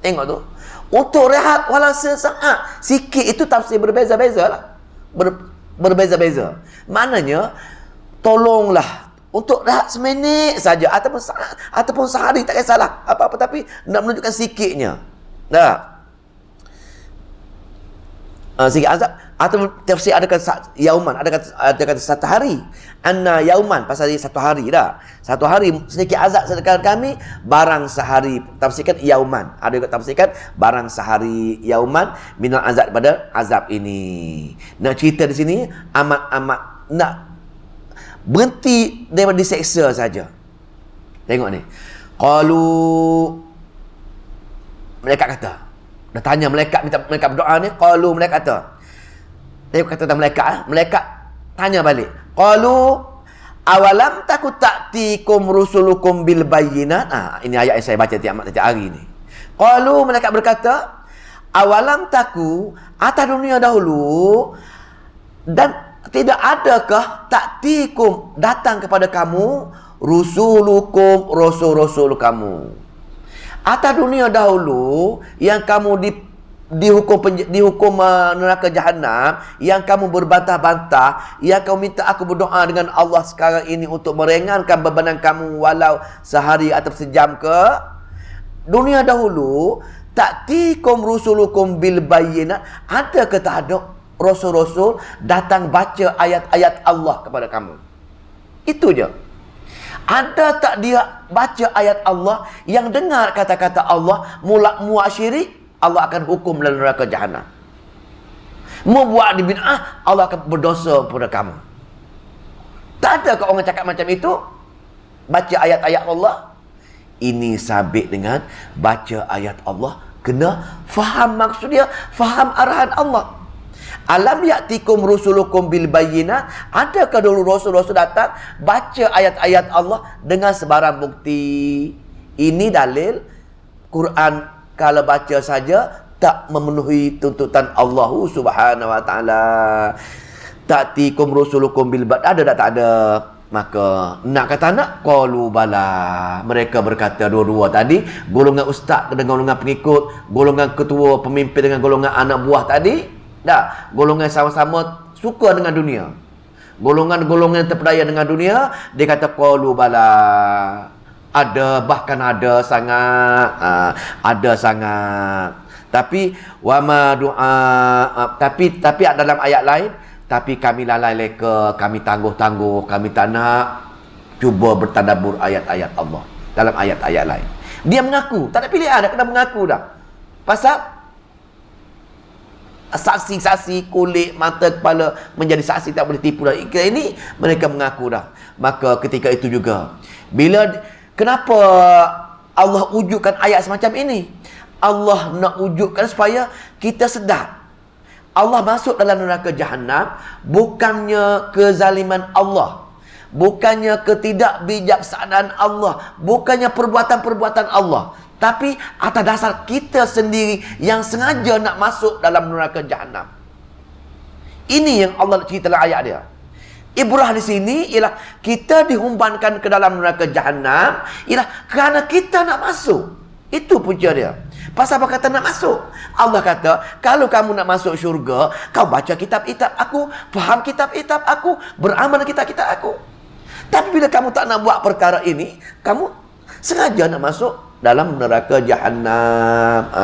A: Tengok tu. Untuk rehat walau sesaat. Sikit itu tafsir berbeza-beza lah. Berbeza-beza. Maknanya, tolonglah untuk rehat seminit saja ataupun sehari, tak kisahlah apa-apa, tapi nak menunjukkan sikitnya. Sikit azab. Atau tafsir adakan yauman, adakan satu hari. Anna yauman, pasal dia satu hari dah. Satu hari sedikit azab sedekah kami, barang sehari. Tafsirkan yauman. Ada juga tafsirkan barang sehari yauman minal azab, pada azab ini. Nak cerita di sini amat nak berhenti daripada diseksa saja. Tengok ni. Qalu, malaikat kata. Dah tanya malaikat, minta malaikat berdoa ni. Qalu, malaikat kata. Tengok kata malaikat. Malaikat tanya balik. Qalu awalam taku ta'tikum rusulukum bil bayyinat. Ini ayat yang saya baca tiap hari ni. Qalu, malaikat berkata, awalam taku, atas dunia dahulu, dan tidak adakah ta'tikum, datang kepada kamu, rusulukum, rasul-rasul kamu. Atas dunia dahulu, yang kamu dihukum neraka jahanam, yang kamu berbantah-bantah, yang kamu minta aku berdoa dengan Allah sekarang ini untuk meringankan bebanan kamu walau sehari atau sejam ke. Dunia dahulu, ta'tikum rusulukum bil bayyinat, ada ke tak ada rasul-rasul datang baca ayat-ayat Allah kepada kamu? Itu je. Ada tak dia baca ayat Allah, yang dengar kata-kata Allah, muak syirik, Allah akan hukum dalam neraka jahanam. Mau buat di bid'ah, Allah akan berdosa kepada kamu. Tak ada ke orang cakap macam itu? Baca ayat-ayat Allah. Ini sabit dengan baca ayat Allah, kena faham maksud dia, faham arahan Allah. Alam ya'tikum rusulukum bil bayyinat, adakah dulu rasul-rasul datang baca ayat-ayat Allah dengan sebarang bukti? Ini dalil Quran kalau baca saja tak memenuhi tuntutan Allah Subhanahu wa taala. Ta'tikum rusulukum bil bayyinat, ada tak ada? Maka nak kata nak, qalu bala. Mereka berkata dua-dua tadi, golongan ustaz dengan golongan pengikut, golongan ketua pemimpin dengan golongan anak buah tadi. Dah, golongan sama-sama suka dengan dunia. Golongan-golongan terpedaya dengan dunia, dia kata qalu bala. Ada, bahkan ada sangat. Ada sangat. Tapi wama doa, tapi dalam ayat lain, tapi kami lalai leka, kami tangguh-tangguh, kami tak nak cuba bertadabbur ayat-ayat Allah dalam ayat-ayat lain. Dia mengaku, tak ada pilihan, dah kena mengaku dah. Pasal saksi-saksi kulit, mata, kepala menjadi saksi, tak boleh tipu dah. Ini mereka mengaku dah. Maka ketika itu juga, bila Kenapa Allah wujudkan ayat semacam ini? Allah nak wujudkan supaya kita sedar. Allah masuk dalam neraka Jahannam bukannya kezaliman Allah, bukannya ketidakbijaksanaan Allah, bukannya perbuatan-perbuatan Allah, tapi atas dasar kita sendiri yang sengaja nak masuk dalam neraka Jahannam. Ini yang Allah cerita dalam ayat dia. Ibrah di sini ialah kita dihumbankan ke dalam neraka Jahannam ialah kerana kita nak masuk. Itu punca dia. Pasal apa kata nak masuk? Allah kata, kalau kamu nak masuk syurga, kau baca kitab-kitab aku, faham kitab-kitab aku, beramal kitab-kitab aku. Tapi bila kamu tak nak buat perkara ini, kamu sengaja nak masuk dalam neraka Jahannam.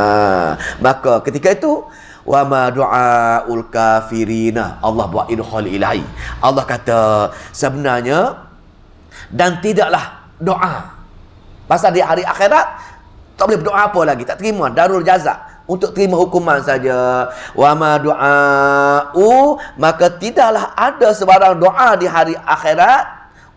A: Maka ketika itu, wa ma du'aul kafirina, Allah buat idkhal ilahi. Allah kata sebenarnya, dan tidaklah doa. Pasal di hari akhirat tak boleh berdoa apa lagi, tak terima, darul jaza, untuk terima hukuman saja. Wa ma du'a'u, maka tidaklah ada sebarang doa di hari akhirat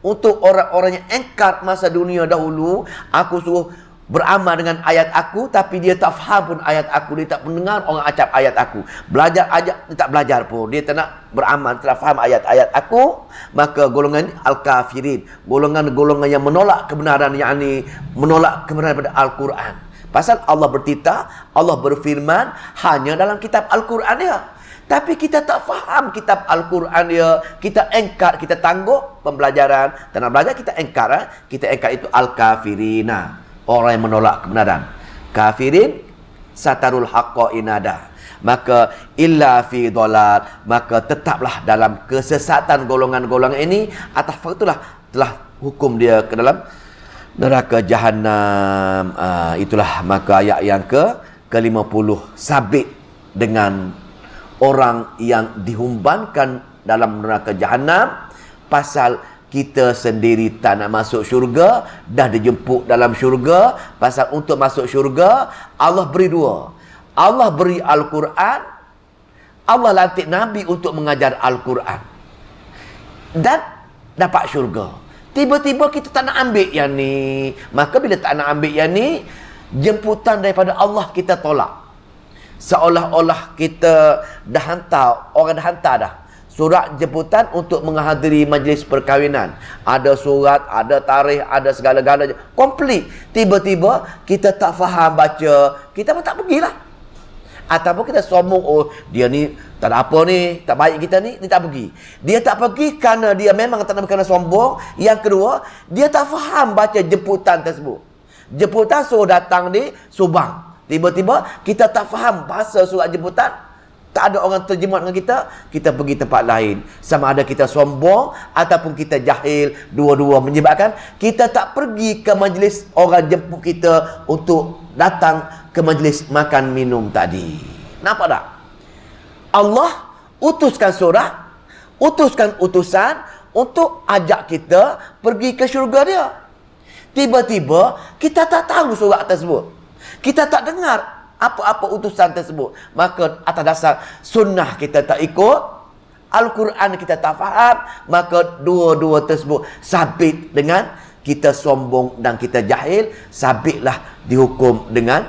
A: untuk orang-orang yang engkar masa dunia dahulu. Aku suruh beramal dengan ayat aku, tapi dia tak faham pun ayat aku, dia tak mendengar orang acap ayat aku, belajar aja dia tak belajar pun, dia tak nak beramal, tak faham ayat-ayat aku. Maka golongan al-kafirin, golongan-golongan yang menolak kebenaran, yakni menolak kebenaran pada Al-Quran. Pasal Allah bertitah, Allah berfirman hanya dalam kitab Al-Quran dia. Tapi kita tak faham kitab Al-Quran dia, kita engkar, kita tangguh pembelajaran, tak nak belajar kita engkar. Kita engkar itu al-kafirina, orang yang menolak kebenaran. Kafirin satarul haqqa inada, maka illa fi dhalal, maka tetaplah dalam kesesatan golongan-golongan ini. Atas itulah telah hukum dia ke dalam neraka Jahannam. Itulah maka ayat yang ke-50 sabit dengan orang yang dihumbankan dalam neraka Jahannam pasal kita sendiri tak nak masuk syurga, dah dijemput dalam syurga. Pasal untuk masuk syurga, Allah beri dua. Allah beri Al-Quran, Allah lantik Nabi untuk mengajar Al-Quran, dan dapat syurga. Tiba-tiba kita tak nak ambil yang ni. Maka bila tak nak ambil yang ni, jemputan daripada Allah kita tolak. Seolah-olah kita dah hantar, orang dah hantar dah surat jemputan untuk menghadiri majlis perkahwinan. Ada surat, ada tarikh, ada segala-galanya. Komplit. Tiba-tiba kita tak faham baca, kita pun tak pergilah. Ataupun kita sombong, oh dia ni tak ada apa ni, tak baik kita ni tak pergi. Dia tak pergi kerana dia memang tak nak, kerana sombong. Yang kedua, dia tak faham baca jemputan tersebut. Jemputan suruh datang di Subang. Tiba-tiba kita tak faham bahasa surat jemputan, tak ada orang terjemah dengan kita pergi tempat lain. Sama ada kita sombong ataupun kita jahil, dua-dua menyebabkan kita tak pergi ke majlis orang jemput kita untuk datang ke majlis makan minum tadi. Nampak tak? Allah utuskan surat, utuskan utusan untuk ajak kita pergi ke syurga dia. Tiba-tiba kita tak tahu surat tersebut, kita tak dengar apa-apa utusan tersebut. Maka atas dasar sunnah kita tak ikut, Al-Quran kita tak faham, maka dua-dua tersebut sabit dengan kita sombong dan kita jahil, sabitlah dihukum dengan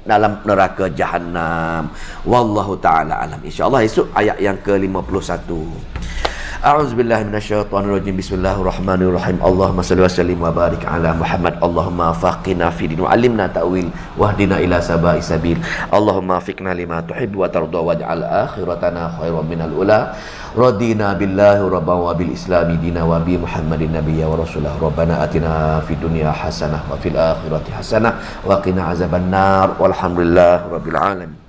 A: dalam neraka Jahannam. Wallahu ta'ala alam. InsyaAllah esok ayat yang ke-51. A'udzubillahi minasyaitonirrajim. Bismillahirrahmanirrahim. Allahumma salli wa sallim wa barik ala Muhammad. Allahumma faqina fi din wa alimna ta'wil wahdina ila sabai sabil. Allahumma fiqna lima tuhibbu wa tarda waj'al akhiratana khairan minal ula. Radina billahi rabban wa bil islami dina wa bi Muhammadin nabiyya wa rasulah. Rabbana atina fid dunya hasanah wa fil akhirati hasanah wa qina azabannar. Walhamdulillah rabbil alamin.